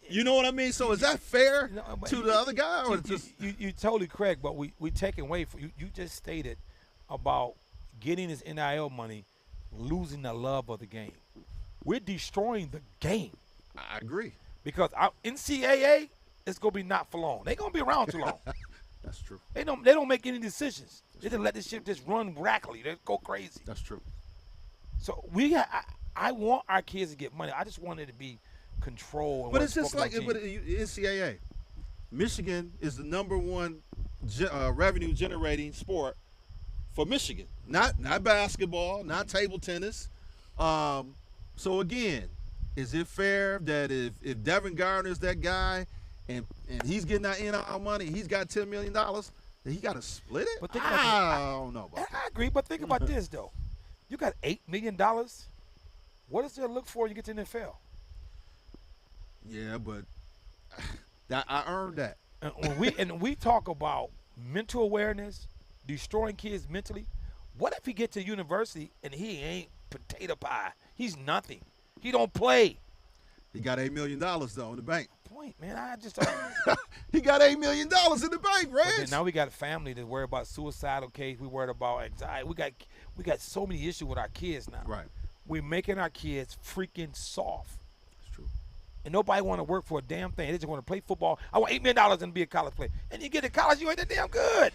You know what I mean? So is that fair to the other guy? Or you totally correct, but we taking away from you just stated about getting this NIL money, losing the love of the game. We're destroying the game. I agree. Because our NCAA is going to be not for long. They're going to be around too long. That's true. They don't make any decisions. They just let this shit just run rackly. They go crazy. That's true. So I want our kids to get money. I just want it to be control. But it's just like NCAA. Michigan is the #1 revenue generating sport for Michigan. Not basketball, not table tennis. So again, is it fair that if Devin Gardner is that guy and he's getting that NIL money, he's got $10 million, then he got to split it? But I don't know about that. I agree, but think about this, though. You got $8 million. What is there to look for when you get to the NFL? Yeah, but I earned that. And we talk about mental awareness, destroying kids mentally. What if he get to university and he ain't potato pie? He's nothing. He don't play. He got $8 million though in the bank. Point, man. I just he got $8 million in the bank, Reg. Now we got a family to worry about suicidal case. We worried about anxiety. We got so many issues with our kids now. Right. We're making our kids freaking soft. That's true. And nobody want to work for a damn thing. They just want to play football. I want $8 million and be a college player. And you get to college, you ain't that damn good.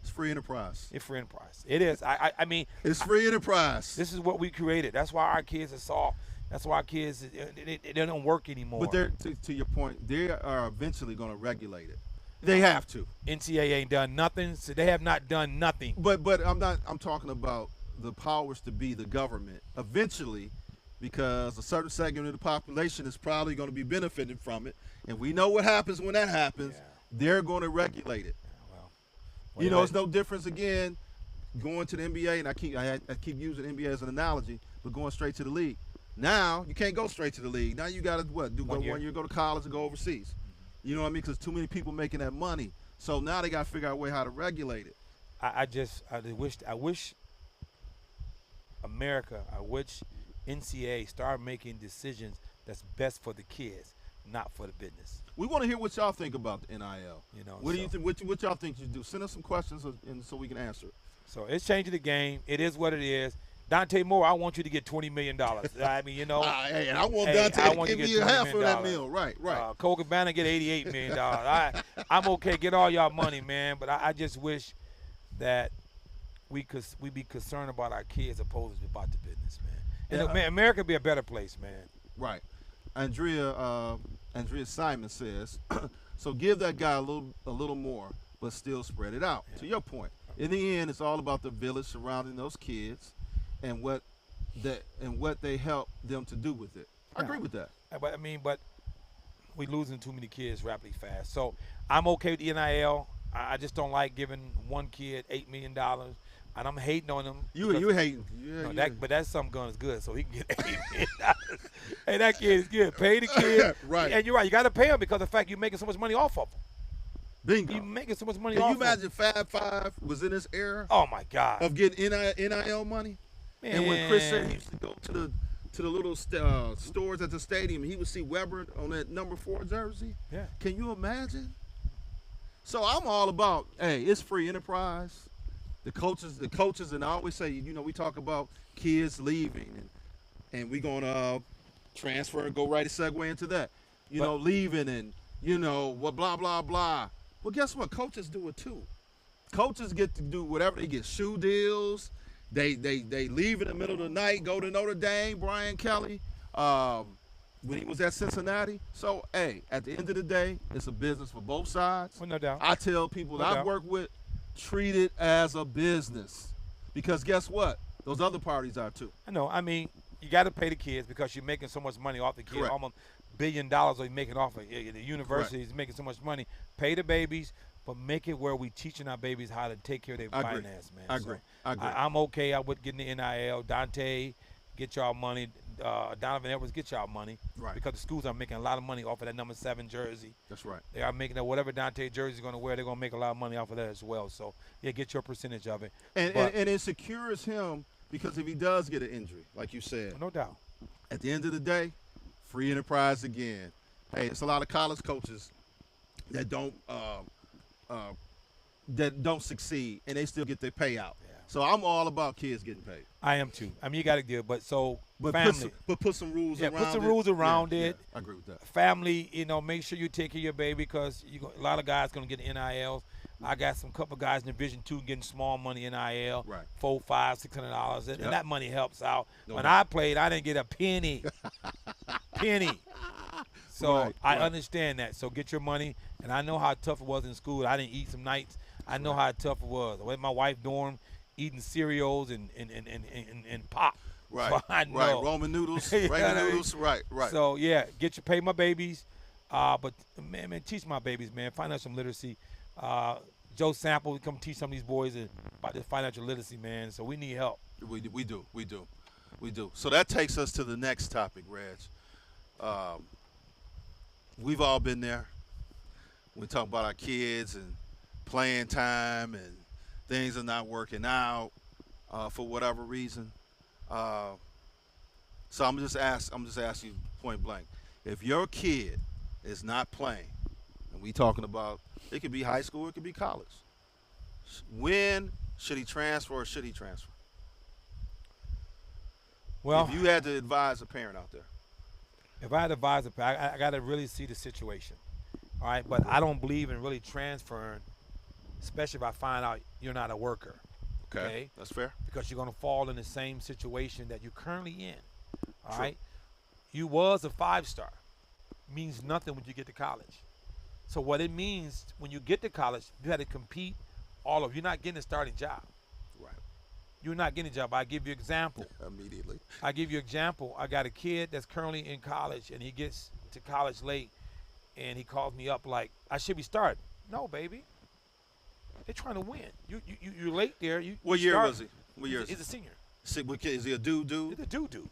It's free enterprise. It's free enterprise. It is. I mean, It's free enterprise. this is what we created. That's why our kids are soft. That's why our kids they don't work anymore. But they're to your point, they are eventually going to regulate it. They have to. NCAA ain't done nothing. So they have not done nothing. But I'm talking about the powers to be, the government. Eventually, because a certain segment of the population is probably going to be benefiting from it, and we know what happens when that happens. Yeah. They're going to regulate it. Well, You know, it's no difference again going to the NBA, and I keep using the NBA as an analogy, but going straight to the league. Now you can't go straight to the league. Now you got to go 1 year, go to college, and go overseas. You know what I mean? Because too many people making that money. So now they got to figure out a way how to regulate it. I wish America, I wish NCAA start making decisions that's best for the kids, not for the business. We want to hear what y'all think about the NIL. You know, what do you think? What y'all think you do? Send us some questions, and so we can answer it. So it's changing the game. It is what it is. Dante Moore, I want you to get $20 million. I mean, you know. Hey, I want Dante to give me half of that meal. Right. Cole Cabana get $88 million. I'm okay. Get all y'all money, man. But I just wish that we be concerned about our kids opposed to about the business, man. And America be a better place, man. Right. Andrea Simon says, so give that guy a little more, but still spread it out. Yeah. To your point, in the end, it's all about the village surrounding those kids, and what they help them to do with it. I agree with that. But we losing too many kids rapidly fast. So I'm okay with the NIL. I just don't like giving one kid $8 million. And I'm hating on him. You hating? Yeah, But that some gun is good, so he can get $8 million. Hey, that kid is good. Pay the kid. Right. And you're right. You got to pay him because of the fact you're making so much money off of him. Bingo. You're making so much money off of him. Can you imagine Fab Five was in this era? Oh my God. Of getting NIL money. Man. And when Chris said he used to go to the little stores at the stadium, he would see Weber on that number 4 jersey. Yeah. Can you imagine? So I'm all about, hey, it's free enterprise. The coaches, and I always say, you know, we talk about kids leaving, and we're going to transfer and go right a segue into that. You know, leaving and, you know, what blah, blah, blah. Well, guess what? Coaches do it too. Coaches get to do whatever. They get shoe deals. They leave in the middle of the night, go to Notre Dame, Brian Kelly, when he was at Cincinnati. So, hey, at the end of the day, it's a business for both sides. Well, no doubt. I tell people that I've worked with, treat it as a business. Because guess what? Those other parties are too. I know. I mean, you got to pay the kids because you're making so much money off the kids. Correct. Almost $1 billion are you making off of the universities. Correct. Making so much money. Pay the babies, but make it where we teaching our babies how to take care of their finance, man. I agree. I'm okay. I would get in the NIL. Dante, get y'all money. Donovan Edwards, get y'all money. Right. Because the schools are making a lot of money off of that number 7 jersey. That's right. They are making that whatever Dante jersey is going to wear, they're going to make a lot of money off of that as well. So, yeah, get your percentage of it. And it secures him because if he does get an injury, like you said. No doubt. At the end of the day, free enterprise again. Hey, it's a lot of college coaches that don't succeed, and they still get their payout. Yeah. So I'm all about kids getting paid. I am too. I mean, you got to do it, but family. Put some rules around it. Put some rules around it. Yeah, I agree with that. Family, you know, make sure you take care of your baby because a lot of guys going to get NILs. I got some couple guys in Division II getting small money NIL, right. $400, $600, and that money helps out. No when doubt. I played, I didn't get a penny. So I understand that. So get your money, and I know how tough it was in school. I didn't eat some nights. I know how tough it was. I went to my wife's dorm, eating cereals and pop. Right, so I know. right. Roman noodles, noodles. Right. So yeah, pay my babies, but man, teach my babies, man. Financial literacy. Joe Sample, come teach some of these boys about this financial literacy, man. So we need help. We do. So that takes us to the next topic, Reg. We've all been there. We talk about our kids and playing time and things are not working out for whatever reason. So I'm just asking you point blank, if your kid is not playing, and we talking about it could be high school, it could be college. When should he transfer or should he transfer? Well, if you had to advise a parent out there. If I had advised a player, I got to really see the situation. All right, but I don't believe in really transferring, especially if I find out you're not a worker. Okay, that's fair. Because you're going to fall in the same situation that you're currently in. All True. right, you was a 5-star, means nothing when you get to college. So what it means when you get to college, you had to compete. You're not getting a starting job. Right. You're not getting a job. I give you an example. Immediately. I give you an example. I got a kid that's currently in college, and he gets to college late, and he calls me up like, I should be starting. No, baby. They're trying to win. You're late there. What year was he? What year is he? He's a senior. Is he a dude? He's a dude.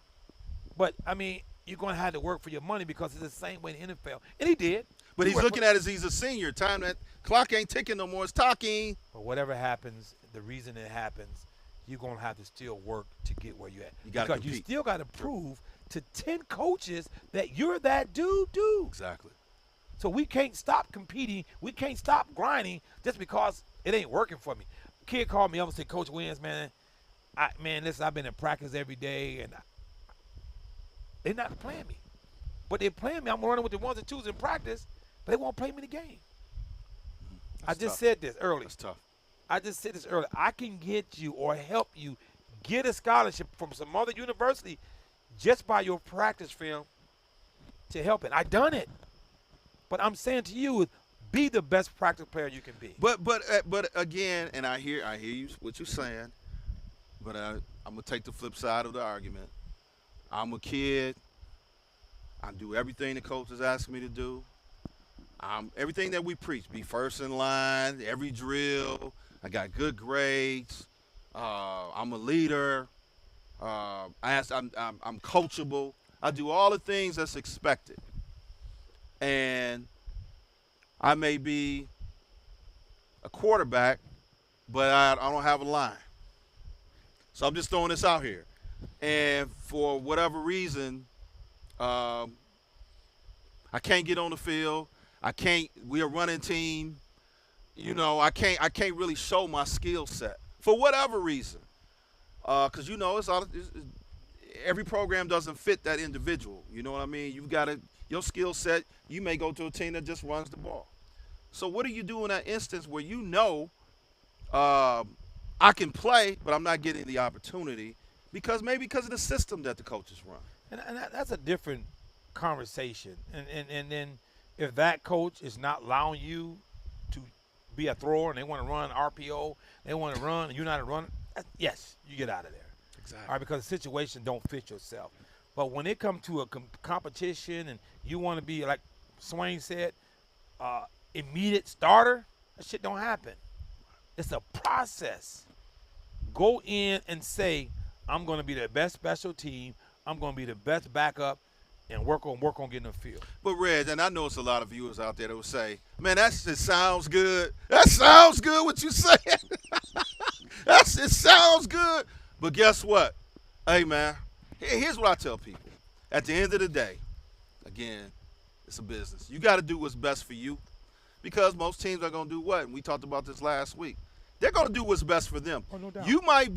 But, I mean, you're going to have to work for your money because it's the same way in the NFL. And he did. But he's looking at it as he's a senior. Time that clock ain't ticking no more. It's talking. But whatever happens, the reason it happens, you're going to have to still work to get where you're at. You got to compete. Because you still got to prove to 10 coaches that you're that dude. Exactly. So we can't stop competing. We can't stop grinding just because it ain't working for me. Kid called me up and said, Coach Wins, man, listen, I've been in practice every day, and they're not playing me. But they're playing me. I'm running with the ones and twos in practice, but they won't play me in the game. I just said this earlier. That's tough. I just said this earlier. I can get you or help you get a scholarship from some other university just by your practice film to help it. I done it. But I'm saying to you, be the best practice player you can be. But again, and I hear you what you're saying, but I'm gonna take the flip side of the argument. I'm a kid. I do everything the coaches ask me to do. Everything that we preach, be first in line, every drill. I got good grades. I'm a leader. I'm coachable. I do all the things that's expected. And I may be a quarterback, but I don't have a line. So I'm just throwing this out here. And for whatever reason, I can't get on the field. We're a running team. I can't really show my skill set for whatever reason. Because, every program doesn't fit that individual. You know what I mean? You've got your skill set, you may go to a team that just runs the ball. So what do you do in that instance where I can play, but I'm not getting the opportunity because of the system that the coaches run? And that's a different conversation. And then if that coach is not allowing you to be a thrower and they want to run RPO, they want to run and you're not a runner, yes, you get out of there. Exactly. All right, because the situation don't fit yourself. But when it comes to a competition and you want to be, like Swain said, immediate starter, that shit don't happen. It's a process. Go in and say, I'm going to be the best special team. I'm going to be the best backup and work on getting the field. But, Reg, and I know it's a lot of viewers out there that will say, man, that just sounds good. That sounds good what you saying. It sounds good. But guess what? Hey, man, here's what I tell people. At the end of the day, again, it's a business. You got to do what's best for you because most teams are going to do what? And we talked about this last week. They're going to do what's best for them. Oh, no doubt. You might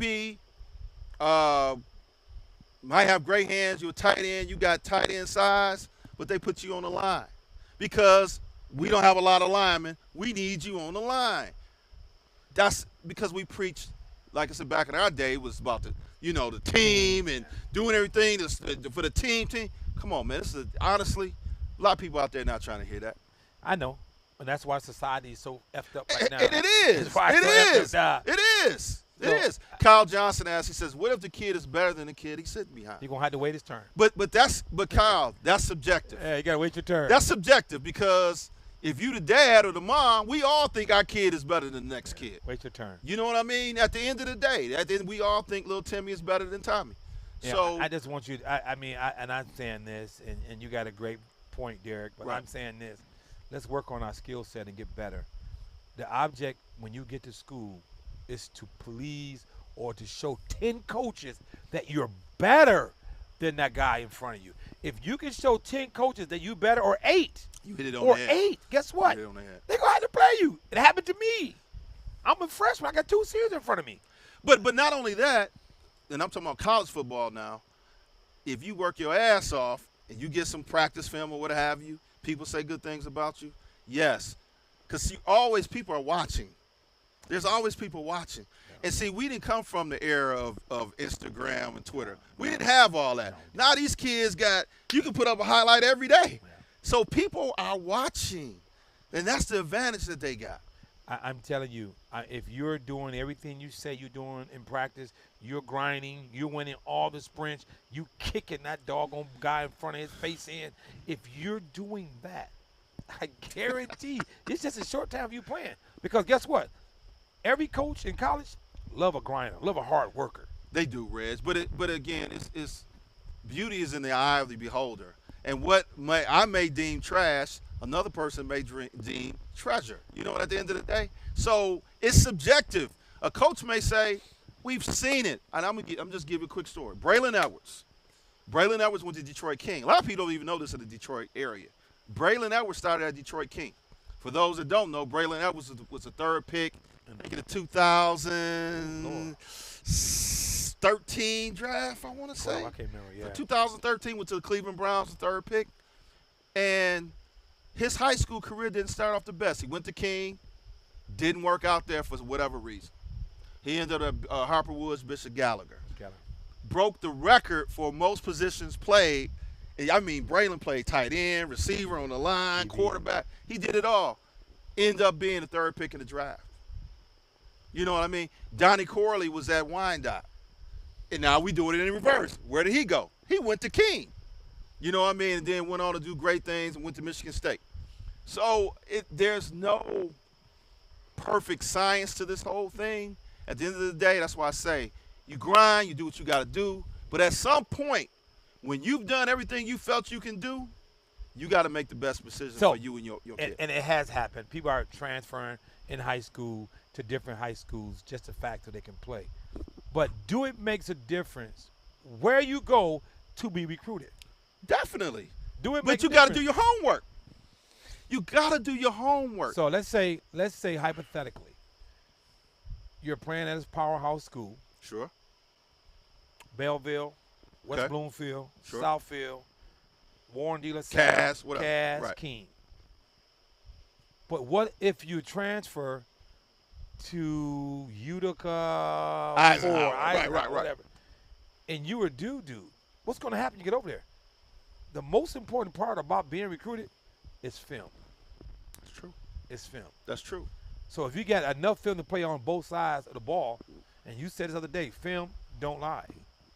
have great hands. You're a tight end. You got tight end size, but they put you on the line because we don't have a lot of linemen. We need you on the line. That's because we preach, like I said, back in our day, it was about the team and doing everything for the team. Come on, man. Honestly, a lot of people out there not trying to hear that. I know. And that's why society is so effed up right now. And it is. It is. Kyle Johnson asked, he says, what if the kid is better than the kid he's sitting behind? You're going to have to wait his turn. But Kyle, that's subjective. Yeah, you got to wait your turn. That's subjective because if you the dad or the mom, we all think our kid is better than the next kid. Wait your turn. You know what I mean? At the end of the day, we all think little Timmy is better than Tommy. Yeah, so I just want you – and I'm saying this, and you got a great point, Derek, but right. I'm saying this. Let's work on our skill set and get better. The object when you get to school is to please or to show 10 coaches that you're better than that guy in front of you. If you can show 10 coaches that you're better, or 8, you hit it on or the head. 8, guess what? You hit it on the head. They're going to have to play you. It happened to me. I'm a freshman. I got 2 series in front of me. But not only that, and I'm talking about college football now, if you work your ass off and you get some practice film or what have you, people say good things about you. Yes, because people are watching. There's always people watching. And see, we didn't come from the era of Instagram and Twitter. We didn't have all that. Now these kids you can put up a highlight every day. So people are watching. And that's the advantage that they got. I'm telling you, if you're doing everything you say you're doing in practice, you're grinding, you're winning all the sprints, you kicking that doggone guy in front of his face in. If you're doing that, I guarantee it's just a short time of you playing. Because guess what? Every coach in college love a grinder, love a hard worker. They do, Reg. But again, it's beauty is in the eye of the beholder. And what I may deem trash, another person may deem treasure. You know what? At the end of the day, so it's subjective. A coach may say, "We've seen it," and I'm just give you a quick story. Braylon Edwards went to Detroit King. A lot of people don't even know this in the Detroit area. Braylon Edwards started at Detroit King. For those that don't know, Braylon Edwards was the third pick in the 2013 draft, I want to say. I can't remember, yeah. 2013 went to the Cleveland Browns, the third pick. And his high school career didn't start off the best. He went to King, didn't work out there for whatever reason. He ended up at Harper Woods, Bishop Gallagher. Broke the record for most positions played. I mean, Braylon played tight end, receiver on the line, quarterback. He did it all. Ended up being the third pick in the draft. You know what I mean? Donnie Corley was at Wyandotte. And now we do it in reverse. Where did he go? He went to King. You know what I mean? And then went on to do great things and went to Michigan State. So there's no perfect science to this whole thing. At the end of the day, that's why I say you grind, you do what you got to do. But at some point, when you've done everything you felt you can do, you got to make the best decision for you and your kid. And it has happened. People are transferring in high school to different high schools just the fact that they can play. But do it makes a difference where you go to be recruited? Definitely. But you got to do your homework. You got to do your homework. So let's say hypothetically, you're playing at this powerhouse school. Sure. Belleville, West Bloomfield, sure. Southfield, Warren De La Salle, Cass, whatever. Cass, Right. King. But what if you transfer to Utica Eisenhower, whatever, and you were dude? What's going to happen when you get over there? The most important part about being recruited is film. That's true. It's film. That's true. So if you got enough film to play on both sides of the ball, and you said this other day, film don't lie.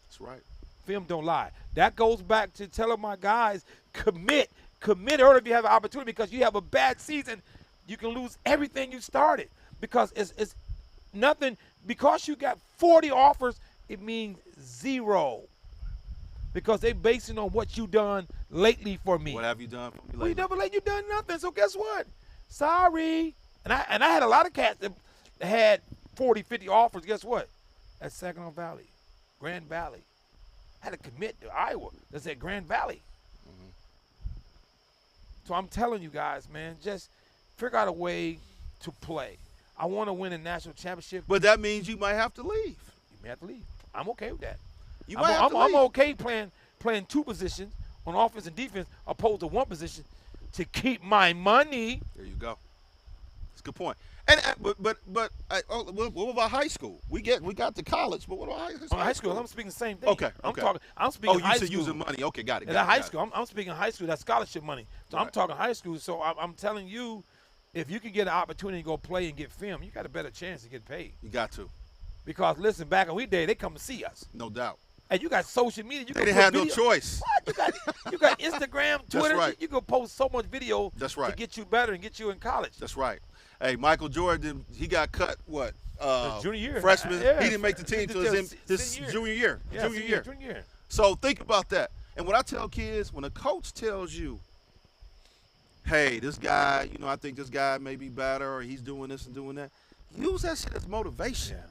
That's right. Film don't lie. That goes back to telling my guys, commit early if you have an opportunity, because you have a bad season, you can lose everything you started, because it's nothing. Because you got 40 offers, it means zero, because they basing on what you done lately for me. What have you done for me lately? We never let you done nothing. So guess what? Sorry. And I had a lot of cats that had 40, 50 offers. Guess what? At Saginaw Valley, Grand Valley. I had to commit to Iowa. That's at Grand Valley. Mm-hmm. So I'm telling you guys, man, just figure out a way to play. I want to win a national championship. But that means you might have to leave. You may have to leave. I'm okay with that. I'm okay playing two positions on offense and defense opposed to one position to keep my money. There you go. That's a good point. And what about high school? We got to college, but what about high school? On high school, I'm speaking the same thing. Okay. I'm speaking high school. Oh, you said using money. Okay, got it. At high school, I'm speaking high school. That's scholarship money. So right. I'm talking high school. So I'm telling you, if you can get an opportunity to go play and get film, you got a better chance to get paid. You got to. Because listen, back in we day, they come to see us. No doubt. And you got social media. They didn't have no choice. What? You got Instagram, Twitter. That's right. You can post so much video That's right. to get you better and get you in college. That's right. Hey, Michael Jordan, he got cut, what? Junior year. Freshman. Yeah. He didn't make the team until his junior year. Yeah, Junior junior year. So think about that. And what I tell kids, when a coach tells you, hey, this guy, I think this guy may be better, or he's doing this and doing that, use that shit as motivation. Yeah.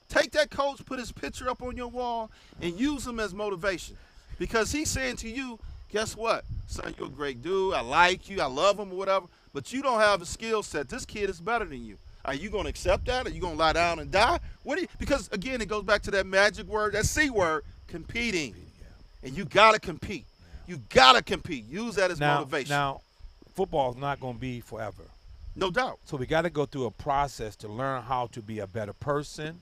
Take that coach, put his picture up on your wall, and use him as motivation. Because he's saying to you, guess what? Son, you're a great dude. I like you. I love him or whatever. But you don't have a skill set. This kid is better than you. Are you going to accept that? Are you going to lie down and die? Because, again, it goes back to that magic word, that C word, competing. And you got to compete. You got to compete. Use that as motivation. Now, football is not going to be forever. No doubt. So we got to go through a process to learn how to be a better person,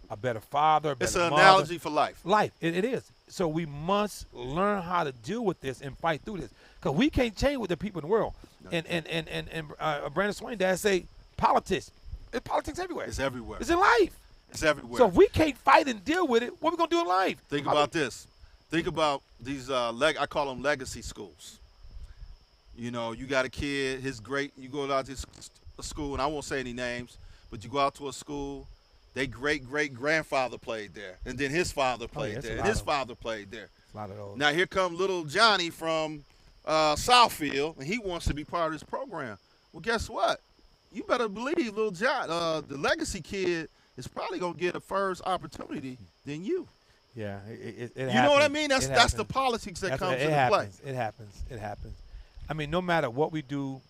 a better father, a better It's an mother. analogy for life. Life, it is. So we must learn how to deal with this and fight through this, because we can't change with the people in the world. And Brandon Swain, dad say, politics. There's politics everywhere. It's everywhere. It's in life. It's everywhere. So if we can't fight and deal with it, what are we gonna do in life? Think about this. Think about these. I call them legacy schools. You know, you got a kid. You go out to a school, and I won't say any names, but you go out to a school. Their great-great-grandfather played there, and then his father played there, and his father played there. A lot of those. Now here comes little Johnny from Southfield, and he wants to be part of this program. Well, guess what? You better believe little John, the legacy kid, is probably gonna get a first opportunity than you. Yeah, it You happens. know what I mean? That's happens. the politics that comes it into play. happens. It happens. It happens. I mean, no matter what we do,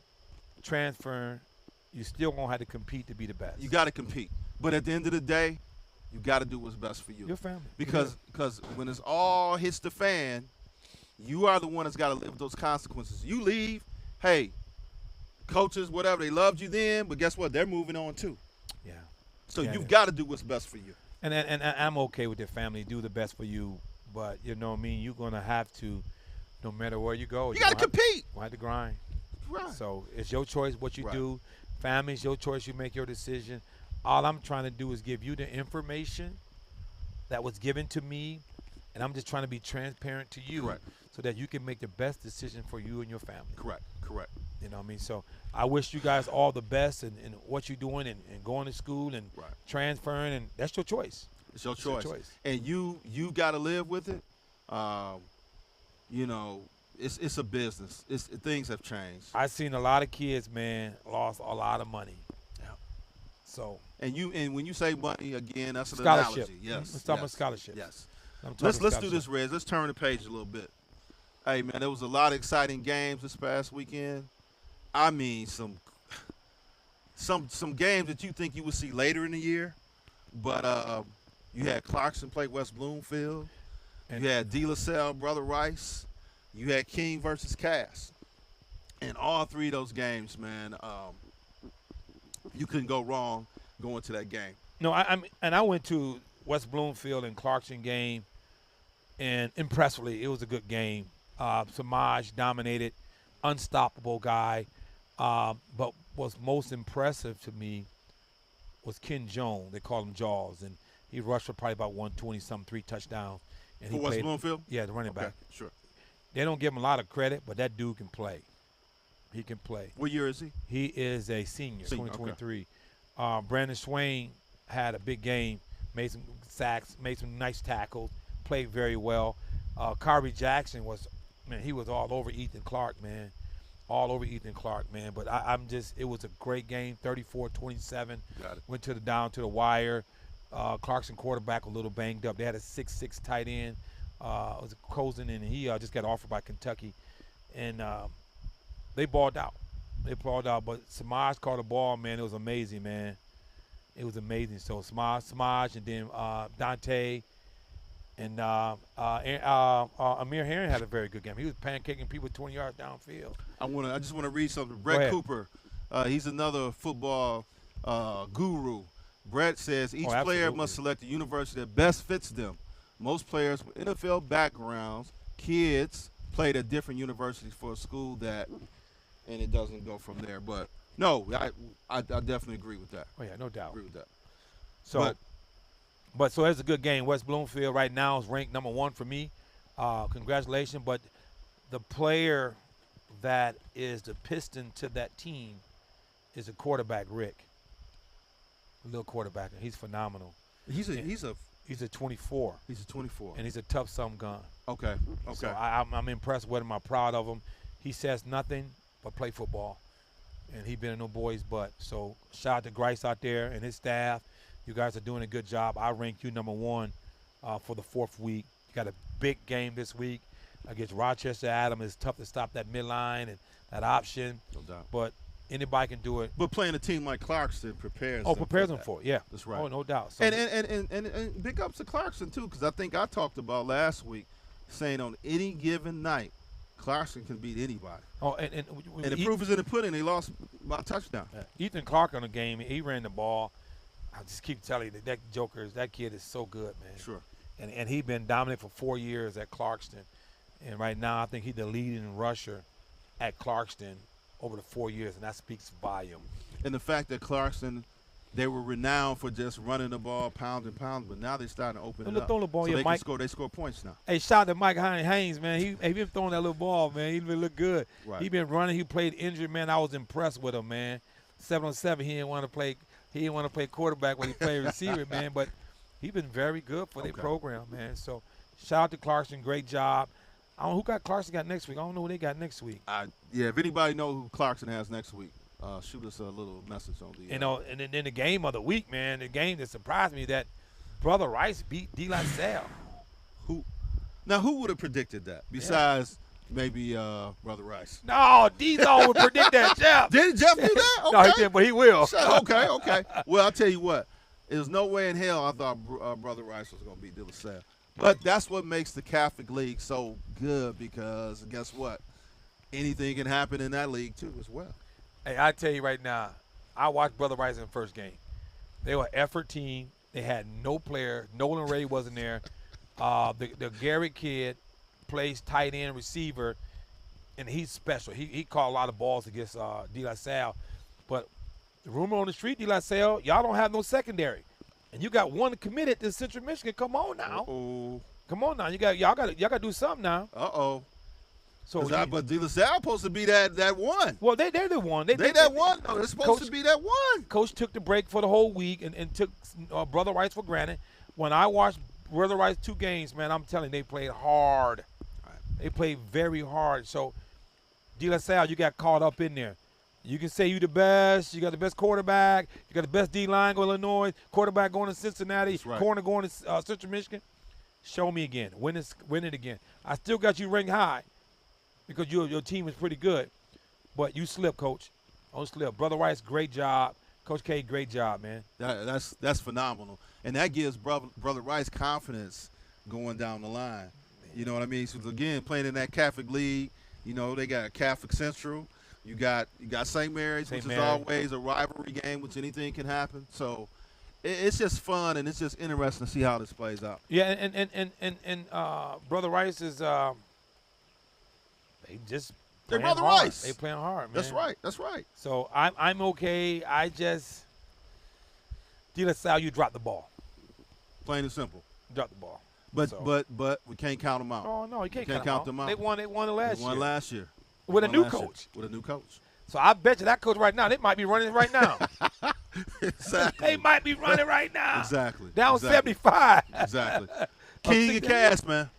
transferring, you still gonna have to compete to be the best. You got to compete, but at the end of the day, you got to do what's best for you. Your family. Because when it's all hits the fan, you are the one that's got to live with those consequences. You leave, hey, coaches, whatever, they loved you then, but guess what? They're moving on too. Yeah. So Yeah, you've yeah. got to do what's best for you. And I'm okay with your family. Do the best for you, but you know what I mean. You're gonna have to, no matter where you go. You got to compete. You have to grind. Right. So it's your choice what you Right. do. Family's your choice. You make your decision. All I'm trying to do is give you the information that was given to me, and I'm just trying to be transparent to you, Correct. so that you can make the best decision for you and your family. Correct. You know what I mean? So I wish you guys all the best in what you're doing and going to school and Right. transferring, and that's your choice. It's your It's your choice. choice. And you got to live with it. You know, it's a business. Things have changed. I've seen a lot of kids, man, lost a lot of money. Yeah. So And when you say money, again, that's an scholarship. analogy. Yes. Let's talk about scholarships. Yes. I'm talking Let's do scholarship. this, Rez. Let's turn the page a little bit. Hey, man, there was a lot of exciting games this past weekend. I mean, some games that you think you would see later in the year, but you had Clarkson play West Bloomfield. And- You had De La Salle, Brother Rice. You had King versus Cass. And all three of those games, man, you couldn't go wrong going to that game. No, I went to West Bloomfield and Clarkson game, and impressively, it was a good game. Samaj dominated, unstoppable guy. But what's most impressive to me was Ken Jones. They call him Jaws, and he rushed for probably about 120-something, 3 touchdowns. And For he West played, Bloomfield? yeah, the running back. Okay, sure. They don't give him a lot of credit, but that dude can play. He can play. What year is he? He is a senior, Senior, 2023. Brandon Swain had a big game, made some sacks, made some nice tackles, played very well. Kyrie Jackson he was all over Ethan Clark, man. All over Ethan Clark, man. But it was a great game, 34-27. Got it. Went down to the wire. Clarkson quarterback a little banged up. They had a 6'6" tight end. It was Cozen, and he just got offered by Kentucky. And they balled out. But Samaj caught the ball, man. It was amazing, man. It was amazing. So Samaj, and then Dante, and Amir Herring had a very good game. He was pancaking people 20 yards downfield. I just want to read something. Go Brett ahead. Cooper, he's another football guru. Brett says each player absolutely. must select a university that best fits them. Most players with NFL backgrounds, kids, played at different universities for a school that, and it doesn't go from there. But no, I definitely agree with that. Oh yeah, no doubt. Agree with that. So, but so it's a good game. West Bloomfield right now is ranked number 1 for me. Congratulations. But the player that is the piston to that team is a quarterback, Rick. A little quarterback, and he's phenomenal. He's a 24, he's a 24. and he's a tough some gun. Okay. So I'm impressed with him. I'm proud of him. He says nothing but play football, and he been in no boy's butt. So shout out to Grice out there and his staff. You guys are doing a good job. I rank you number 1 for the 4th week. You got a big game this week against Rochester Adams. It's tough to stop that midline and that option, No doubt. but anybody can do it. But playing a team like Clarkson prepares. Prepares them that. for it. Yeah, That's right. Oh, no doubt. So And big ups to Clarkson too, because I think I talked about last week. saying on any given night, Clarkson can beat anybody. Oh, And the proof is in the pudding. They lost by a touchdown. Ethan Clark on the game, he ran the ball. I just keep telling you that kid is so good, man. Sure. And he's been dominant for 4 years at Clarkston. And right now I think he's the leading rusher at Clarkston over the 4 years, and that speaks volume. And the fact that Clarkson, they were renowned for just running the ball, pound and pound, but now they're starting to open it up. Throw the ball, so yeah, they Mike. can score. They score points now. Hey, shout out to Mike Haynes, man. He been throwing that little ball, man. He been look good. Right. He been running. He played injured, man. I was impressed with him, man. 7-on-7, he didn't want to play. He didn't want to play quarterback when he played receiver, man. But he been very good for their program, man. So shout out to Clarkson. Great job. I don't know who got Clarkson got next week. I don't know who they got next week. Yeah, if anybody knows who Clarkson has next week, shoot us a little message on the. You know, and then the game of the week, man. The game that surprised me that Brother Rice beat De La Salle. Who would have predicted that besides maybe Brother Rice? No, D-Zone would predict that, Jeff. Did Jeff do that? Okay. No, he didn't, but he will. Okay. Well, I'll tell you what. There's no way in hell I thought Brother Rice was going to beat De La Salle. But that's what makes the Catholic League so good because guess what? Anything can happen in that league too as well. Hey, I tell you right now, I watched Brother Rice in the first game. They were an effort team. They had no player. Nolan Ray wasn't there. The Garrett kid plays tight end receiver, and he's special. He caught a lot of balls against De La Salle. But the rumor on the street, De La Salle, y'all don't have no secondary. And you got one committed to Central Michigan. Come on now. Uh-oh. Come on now. Y'all got to do something now. Uh-oh. So but De La Salle supposed to be that one. Well, they're the one. They that one. No, they're supposed Coach, to be that one. Coach took the break for the whole week and took Brother Rice for granted. When I watched Brother Rice 2 games, man, I'm telling you, they played hard. Right. They played very hard. So, De La Salle, you got caught up in there. You can say you the best. You got the best quarterback. You got the best D-line going to Illinois. Quarterback going to Cincinnati. That's right. Corner going to Central Michigan. Show me again. Win it again. I still got you ranked high because your team is pretty good. But you slip, Coach. Don't slip. Brother Rice, great job. Coach K, great job, man. That's phenomenal. And that gives Brother Rice confidence going down the line. You know what I mean? So, again, playing in that Catholic League, you know, they got Catholic Central. You got St. Mary's, which is always a rivalry game, which anything can happen. So it's just fun and it's just interesting to see how this plays out. Yeah, and Brother Rice is they're Brother hard. Rice. They playing hard, man. That's right. So I'm okay. I just De La Salle, you drop the ball. Plain and simple. Drop the ball. But we can't count them out. Oh no, you can't count them out. They won it last year. They won last year. With a new coach. With a new coach. So I bet you that coach right now, they might be running right now. Exactly. They might be running right now. Exactly. Down 75. Exactly. King and Cass, man.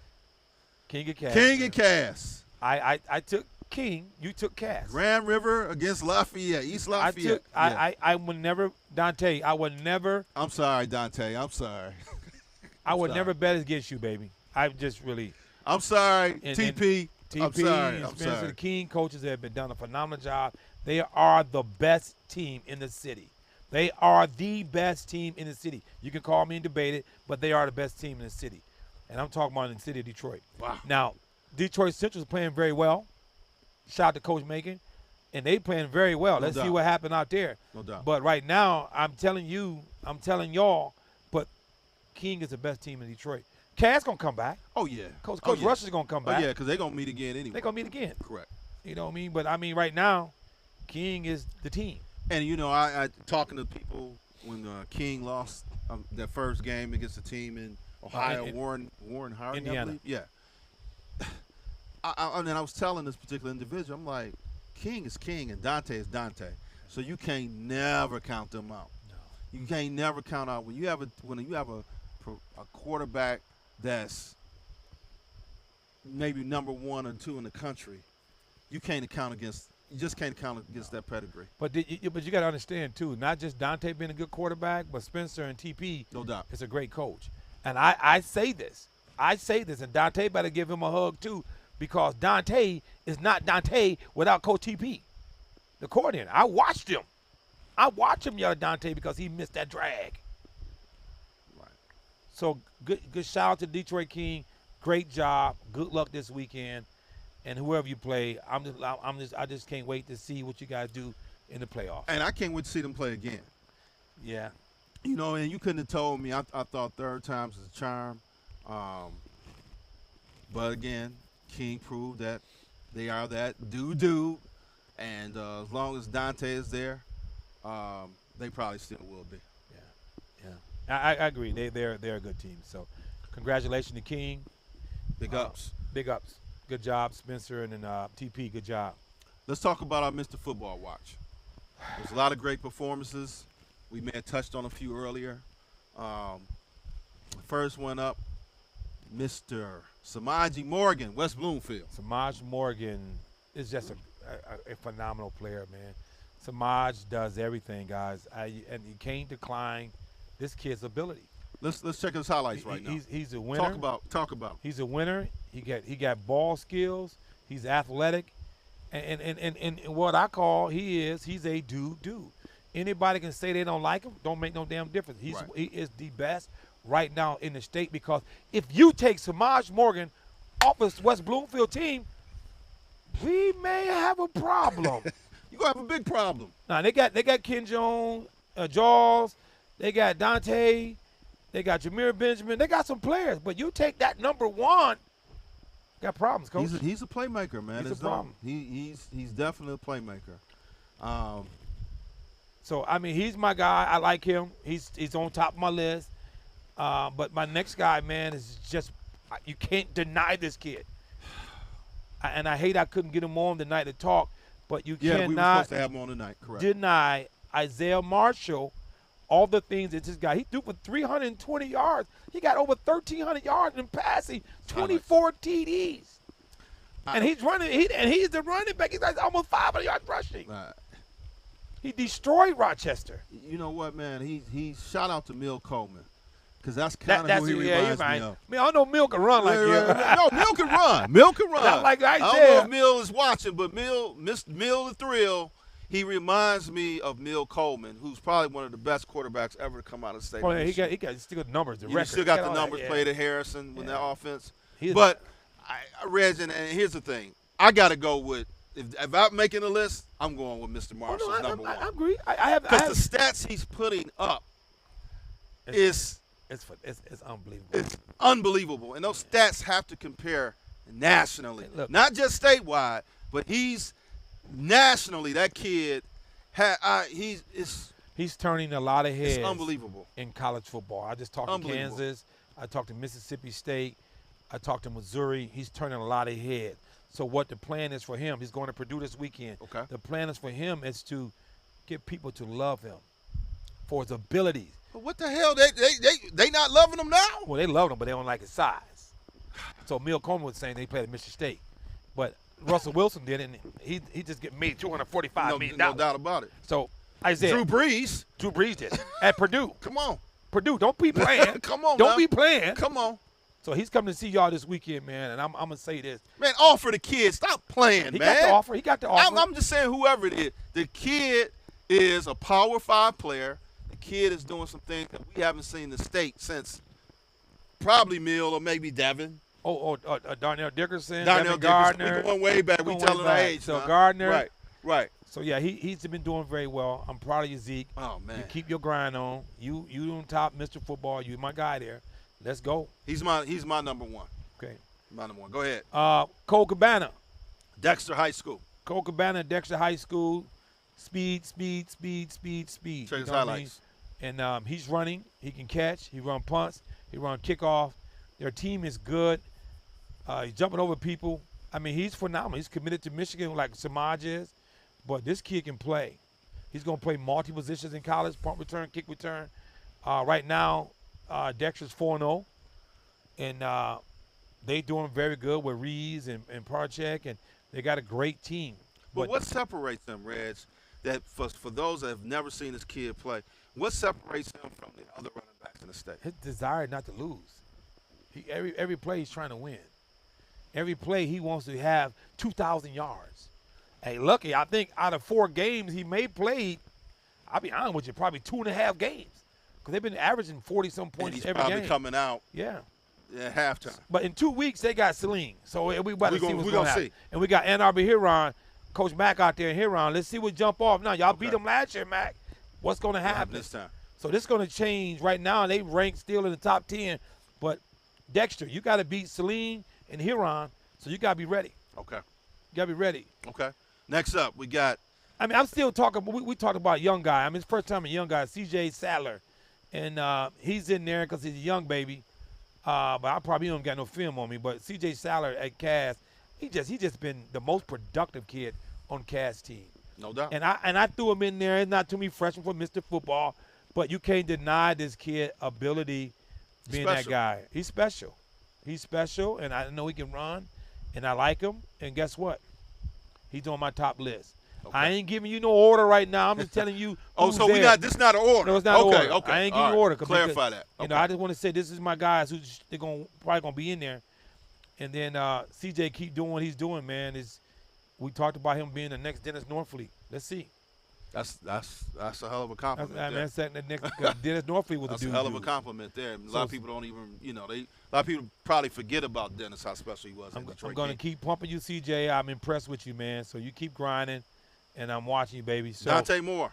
King and Cass. King and Cass. I took King. You took Cass. Grand River against Lafayette, East Lafayette. I would never, Dante, I would never. I'm sorry, Dante. I'm sorry. I would never bet against you, baby. I just really. I'm sorry, TP. I'm sorry. The King coaches have done a phenomenal job. They are the best team in the city. They are the best team in the city. You can call me and debate it, but they are the best team in the city. And I'm talking about in the city of Detroit. Wow. Now, Detroit Central is playing very well. Shout out to Coach Macon. And they playing very well. Let's see what happened out there. No doubt. But right now, I'm telling y'all, but King is the best team in Detroit. Cass going to come back. Oh, yeah. Coach Rush is going to come back. Oh, yeah, because they're going to meet again anyway. They're going to meet again. Correct. You know what I mean? But, I mean, right now, King is the team. And, you know, I talking to people when King lost that first game against the team in Ohio, Warren Harding, Indiana. I believe. Yeah. And then I was telling this particular individual, I'm like, King is King and Dante is Dante. So you can't never count them out. No. You can't never count out when you have a quarterback that's maybe number 1 or 2 in the country. You just can't count against that pedigree. But you got to understand too, not just Dante being a good quarterback, but Spencer and TP. No doubt. Is a great coach. And I say this, and Dante better give him a hug too, because Dante is not Dante without Coach TP, the coordinator. I watched him yell at Dante because he missed that drag. Right. So good shout out to Detroit King. great job. Good luck this weekend, and whoever you play, I just can't wait to see what you guys do in the playoffs. And I can't wait to see them play again. Yeah. You know, and you couldn't have told me. I thought third time's a charm. But again, King proved that they are that dude. And as long as Dante is there, they probably still will be. Yeah. I agree. They're a good team. So, congratulations to King. Big ups. Big ups. Good job, Spencer, and then TP. Good job. Let's talk about our Mr. Football Watch. There's a lot of great performances. We may have touched on a few earlier. First one up, Mr. Samaje Morgan, West Bloomfield. Samaje Morgan is just a phenomenal player, man. Samaje does everything, guys, and you can't decline this kid's ability. Let's check his highlights right now. He's a winner. Talk about. He's a winner. He got ball skills. He's athletic, and what I call he's a dude. Anybody can say they don't like him. Don't make no damn difference. He is the best right now in the state, because if you take Samaje Morgan off this West Bloomfield team, we may have a problem. You're gonna have a big problem. Now they got Ken Jones, Jaws, they got Dante, they got Jameer Benjamin, they got some players, but you take that number one, got problems, coach. He's a playmaker, man. He's a problem. He's definitely a playmaker. So I mean, he's my guy. I like him. He's on top of my list. But my next guy, man, is just you can't deny this kid. And I hate I couldn't get him on tonight to talk, but you we were cannot supposed to have him on tonight, correct? deny Isaiah Marshall all the things that this guy, he threw for 320 yards. He got over 1,300 yards in passing, 24 TDs. And he's running, he's the running back. He's got almost 500 yards rushing. He destroyed Rochester. You know what, man? He shout out to Mill Coleman, because that's kind of who he reminds me of. I mean, I know Mill can run like you. No, Mill can run. Mill can run. Not like I don't know if Mill is watching, but Mill the Thrill, he reminds me of Mill Coleman, who's probably one of the best quarterbacks ever to come out of the state. Well, he still got numbers. He still got the numbers. Played at Harrison with that offense. But I read, and here's the thing: I got to go with. If I'm making a list, I'm going with Mr. Marshall's number one. I agree. Because the stats he's putting up is unbelievable. It's unbelievable, and those stats have to compare nationally, look, not just statewide. But he's nationally. That kid he's turning a lot of heads. It's unbelievable in college football. I just talked to Kansas. I talked to Mississippi State. I talked to Missouri. He's turning a lot of heads. So what the plan is for him, he's going to Purdue this weekend. Okay. The plan is for him is to get people to love him for his abilities. But what the hell? They not loving him now? Well, they love him, but they don't like his size. So Mill Coleman was saying they played at Michigan State. But Russell Wilson did it, and he just get made $245 million. No doubt about it. So Isaiah. Drew Brees did it at Purdue. Come on. Purdue, don't be playing. Come on, Don't be playing. Come on. So he's coming to see y'all this weekend, man, and I'm going to say this. Man, offer the kid. Stop playing, He man. got the offer. I'm just saying whoever it is. The kid is a Power 5 player. The kid is doing some things that we haven't seen in the state since probably Mill or maybe Devin. Darnell Dickerson, Darnell Gardner. We're going way back. We're telling our age. So Gardner. Right. So, yeah, he's been doing very well. I'm proud of you, Zeke. Oh, man. You keep your grind on. You on top, Mr. Football. You my guy there. Let's go. He's my number one. Okay. My number one. Go ahead. Cole Cabana. Dexter High School. Cole Cabana, Dexter High School. Speed. Check his highlights. And he's running. He can catch. He run punts. He run kickoff. Their team is good. He's jumping over people. I mean, he's phenomenal. He's committed to Michigan like Samaje is. But this kid can play. He's going to play multi-positions in college, punt return, kick return. Right now, Dexter's 4-0. And they doing very good with Reeves and Parchek, and they got a great team. But what separates them, Reg, that for those that have never seen this kid play, what separates him from the other running backs in the state? His desire not to lose. Every play he's trying to win. Every play he wants to have 2,000 yards. Hey, lucky, I think out of 4 games he may play, I'll be honest with you, probably 2.5 games. Because they've been averaging 40-some points every game. And he's probably coming out. Yeah. at halftime. But in 2 weeks, they got Saline. So we about to see what's we going gonna to happen. see. And we got Ann Arbor Huron, Coach Mack out there in Huron. Let's see what jump off. Now, y'all beat them last year, Mac. What's going to happen this time? So this is going to change. Right now, they rank still in the top 10. But, Dexter, you got to beat Saline and Huron, so you got to be ready. Okay. You got to be ready. Okay. Next up, we got. I mean, I'm still talking. We talked about a young guy. I mean, it's first time a young guy, C.J. Sadler. And he's in there because he's a young baby. But I probably don't got no film on me. But C.J. Sadler at Cass, he just been the most productive kid on Cass team. No doubt. And I threw him in there. It's not too many freshmen for Mr. Football, but you can't deny this kid ability being that guy. He's special. He's special, and I know he can run, and I like him. And guess what? He's on my top list. Okay. I ain't giving you no order right now. I'm just telling you. So we not. This not an order. No, it's not an order. Okay. I ain't giving you order. Clarify that. You know, I just want to say this is my guys who they're probably gonna be in there, and then CJ keep doing what he's doing, man. We talked about him being the next Dennis Norfleet. Let's see. That's a hell of a compliment. That's the next Dennis Norfleet was that's a dude. a hell of a compliment there. A lot of people don't even, a lot of people probably forget about Dennis, how special he was. I'm going to keep pumping you, CJ. I'm impressed with you, man. So you keep grinding, and I'm watching you, baby. So, Dante Moore.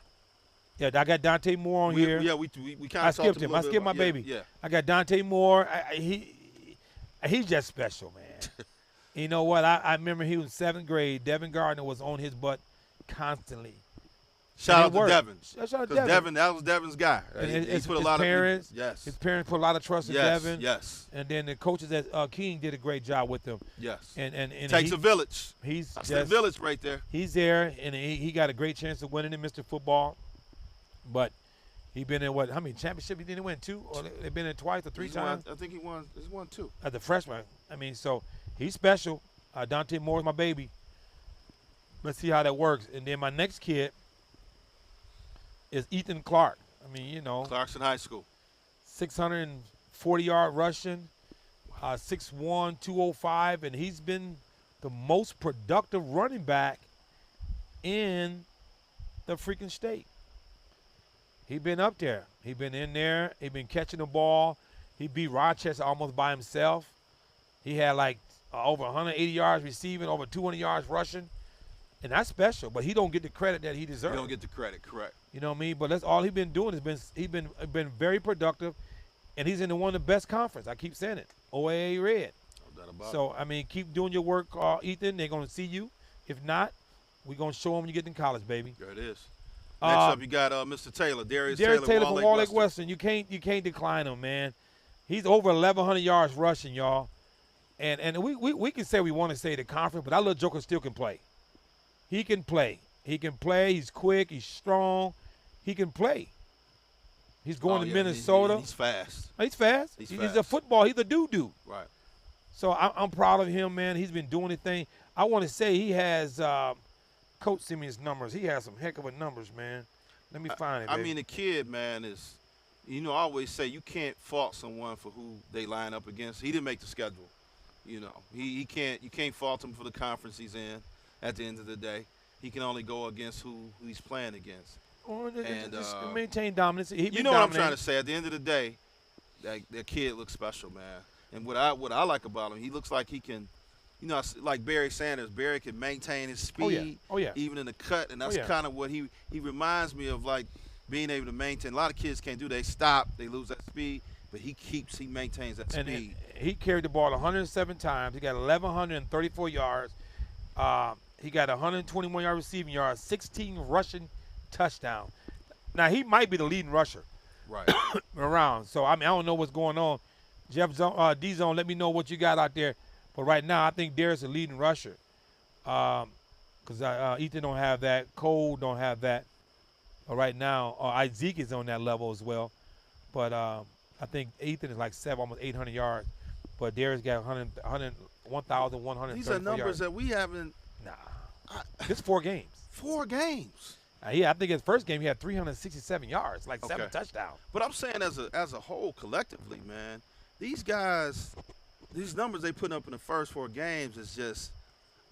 Yeah, I got Dante Moore on here. Yeah, we kind of skipped him. I skipped my baby. Yeah. I got Dante Moore. He's just special, man. You know what? I remember he was 7th grade. Devin Gardner was on his butt constantly. Shout out to Devin. Shout out to Devin. That was Devin's guy. He put a lot of yes. His parents put a lot of trust in Devin. Yes. And then the coaches at King did a great job with him. Yes. And takes a village. That's a village right there. He's there, and he got a great chance of winning in Mr. Football. But he been in how many championships he didn't win? 2? Or they've been in twice or 3 times? I think he won 2. As a freshman. I mean, so he's special. Dante Moore is my baby. Let's see how that works. And then my next kid is Ethan Clark. I mean, Clarkson High School. 640-yard rushing, 6'1", 205, and he's been the most productive running back in the freaking state. He been up there. He been in there. He been catching the ball. He beat Rochester almost by himself. He had over 180 yards receiving, over 200 yards rushing. And that's special, but he don't get the credit that he deserves. He don't get the credit, correct. You know what I mean? But that's all he's been doing he's been very productive, and he's in one of the best conference. I keep saying it, OAA Red. No doubt about so, I mean, keep doing your work, Ethan. They're going to see you. If not, we're going to show them when you get in college, baby. There it is. Next up, you got Mr. Taylor, Darius Taylor from Wall Lake Western. You can't decline him, man. He's over 1,100 yards rushing, y'all. And we can say we want to say the conference, but that little joker still can play. He can play. He's quick. He's strong. He can play. He's going to Minnesota. He's fast. He's fast. He's a football. He's a doo-doo. Right. So I'm proud of him, man. He's been doing his thing. I want to say he has Coach sent me his numbers. He has some heck of a numbers, man. Let me find it, baby. I mean, the kid, man, is – I always say you can't fault someone for who they line up against. He didn't make the schedule. He can't – you can't fault him for the conference he's in. At the end of the day, he can only go against who he's playing against. And just maintain dominance. You know what I'm trying to say. At the end of the day, that kid looks special, man. And what I like about him, he looks like he can, like Barry Sanders. Barry can maintain his speed, even in the cut, and that's kind of what he reminds me of, like being able to maintain. A lot of kids can't do. They stop, they lose that speed, but he maintains that speed. And he carried the ball 107 times. He got 1,134 yards. He got 121 yard receiving yards, 16 rushing touchdown. Now, he might be the leading rusher around. So, I mean, I don't know what's going on. Jeff D-Zone, let me know what you got out there. But right now, I think Darius is the leading rusher because Ethan don't have that. Cole don't have that right now. Isaac is on that level as well. But I think Ethan is like almost 800 yards. But Darius got 1,134 These are numbers yards. that we haven't. Nah. It's 4 games. 4 games. I think his first game he had 367 yards, 7 touchdowns. But I'm saying as a whole, collectively, man, these guys, these numbers they put up in the first 4 games is just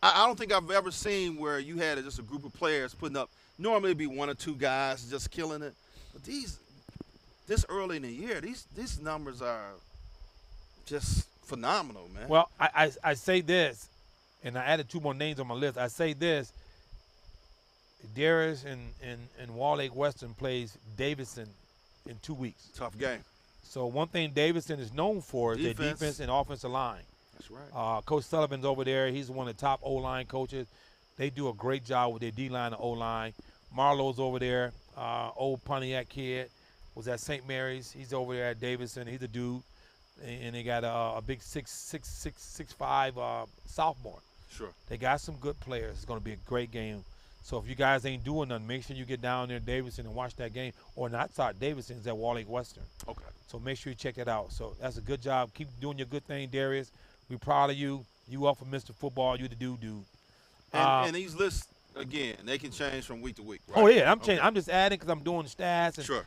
I don't think I've ever seen where you had just a group of players putting up. Normally it'd be 1 or 2 guys just killing it. But this early in the year, these numbers are just phenomenal, man. Well, I say this, and I added 2 more names on my list. I say this. Darius and Wall Lake Western plays Davidson in 2 weeks. Tough game. So one thing Davidson is known for is their defense and offensive line. That's right. Coach Sullivan's over there. He's one of the top O-line coaches. They do a great job with their D-line and O-line. Marlowe's over there. Old Pontiac kid was at St. Mary's. He's over there at Davidson. He's a dude. And they got a big 6'5" sophomore. Sure. They got some good players. It's going to be a great game. So if you guys ain't doing nothing, make sure you get down there to Davidson and watch that game. Or not start Davidson's at Wall Lake Western. Okay. So make sure you check that out. So that's a good job. Keep doing your good thing, Darius. We're proud of you. You up for Mr. Football. You the dude. And these lists, again, they can change from week to week, right? Oh, yeah. I'm changing. I'm just adding because I'm doing the stats Sure.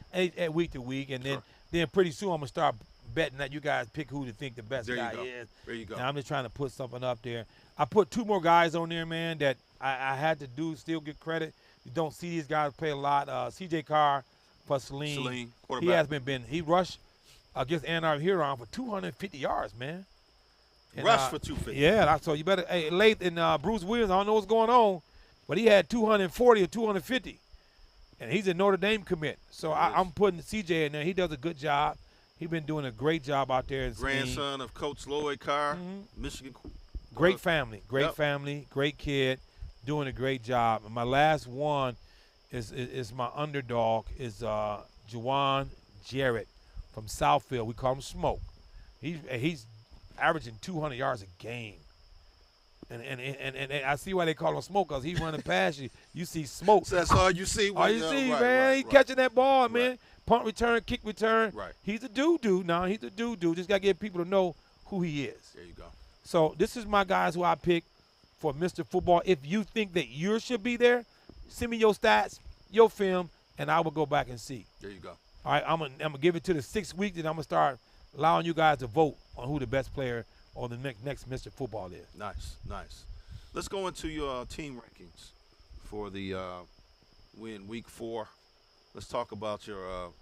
week to week. And then pretty soon I'm going to start betting that you guys pick who to think the best guy is. There you go. And I'm just trying to put something up there. I put 2 more guys on there, man, that I had to do, still get credit. You don't see these guys play a lot. C.J. Carr for Saline. Quarterback. He rushed against Ann Arbor Huron for 250 yards, man. And, Rush for 250. Yeah, so you better late in Bruce Williams. I don't know what's going on, but he had 240 or 250, and he's a Notre Dame commit. So I'm putting CJ in there. He does a good job. He's been doing a great job out there. Grandson of Coach Lloyd Carr, Michigan. Great family, great kid, doing a great job. And my last one is my underdog is Juwan Jarrett from Southfield. We call him Smoke. He's averaging 200 yards a game. And I see why they call him Smoke, because he's running past you. You see Smoke. So that's all you see. All you see, man. He's catching that ball, man. Punt return, kick return. Right. He's a dude now. He's a dude. Just got to get people to know who he is. There you go. So this is my guys who I picked for Mr. Football. If you think that you should be there, send me your stats, your film, and I will go back and see. There you go. All right, I'm gonna give it to the 6th week, then I'm gonna start allowing you guys to vote on who the best player or the next Mr. Football is. Nice. Let's go into your team rankings for the win week 4. Let's talk about your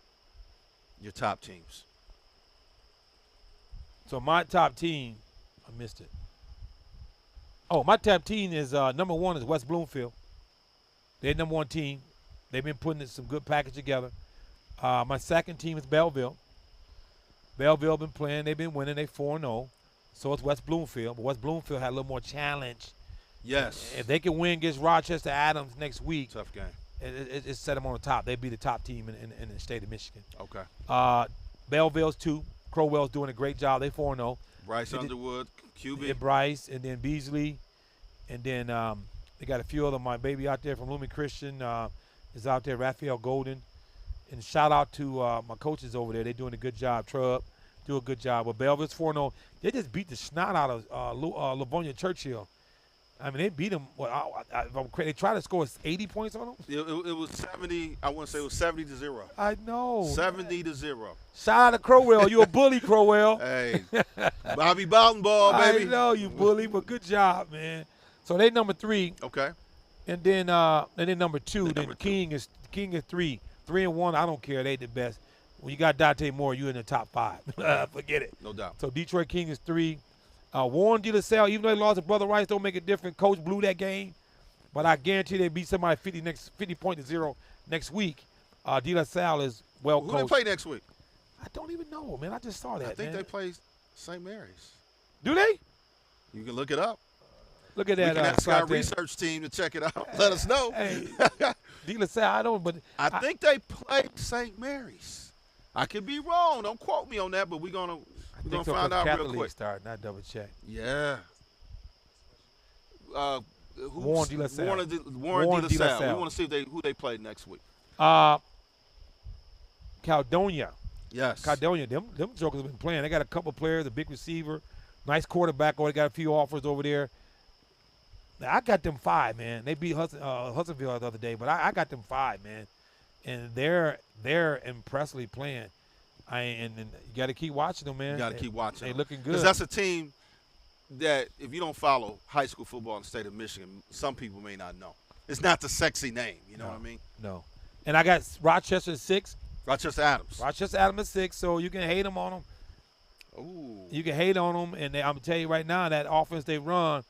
top teams. So my top team, I missed it. Oh, my top team is number 1 is West Bloomfield. They're number 1 team. They've been putting some good package together. My second team is Belleville. Belleville been playing. They've been winning. They 4-0. So it's West Bloomfield. But West Bloomfield had a little more challenge. Yes. If they can win against Rochester Adams next week, Tough game. It set them on the top. They'd be the top team in the state of Michigan. Okay. Belleville's 2. Crowell's doing a great job. They 4-0. Bryce Underwood, QB. And Bryce, and then Beasley, and then they got a few of them. My baby out there from Lumen Christian is out there, Raphael Golden. And shout out to my coaches over there. They're doing a good job. Trub do a good job. But Belleville's 4-0. They just beat the snot out of Livonia Churchill. I mean, they beat them. They tried to score 80 points on them. It was 70. I want to say it was 70-0. I know. 70-0. Shout out to Crowell. You a bully, Crowell. Hey, Bobby Bowden ball, baby. I know you bully, but good job, man. So they number 3. Okay. And then number 2. Then King is 3. 3-1. I don't care. They the best. When you got Dante Moore, you're in the top 5. Forget it. No doubt. So Detroit King is 3. Warren De La Salle, even though they lost to Brother Rice, don't make it different. Coach blew that game, but I guarantee they beat somebody 50-0 next week. De La Salle is well coached. Who they play next week? I don't even know, man. I just saw that. I think man. they play St. Mary's. Do they? You can look it up. Look at that. We can ask our research team to check it out. Let us know. Hey, De La Salle, I don't, but I think they played St. Mary's. I could be wrong. Don't quote me on that, but we're gonna find out real quick. Start, not double check. Yeah. Warren De La Salle. Warren De La Salle. We want to see who they play next week. Caledonia. Yes. Caledonia. Them jokers have been playing. They got a couple players, a big receiver, nice quarterback. They got a few offers over there. Now, I got them 5, man. They beat Hudsonville the other day, but I got them 5, man. And they're impressively playing. And you got to keep watching them, man. You got to keep watching. They're looking good. Because that's a team that if you don't follow high school football in the state of Michigan, some people may not know. It's not the sexy name. You know what I mean? No. And I got Rochester 6. Rochester Adams. Rochester Adams is 6, so you can hate them on them. Ooh. You can hate on them, and I'm going to tell you right now, that offense they run,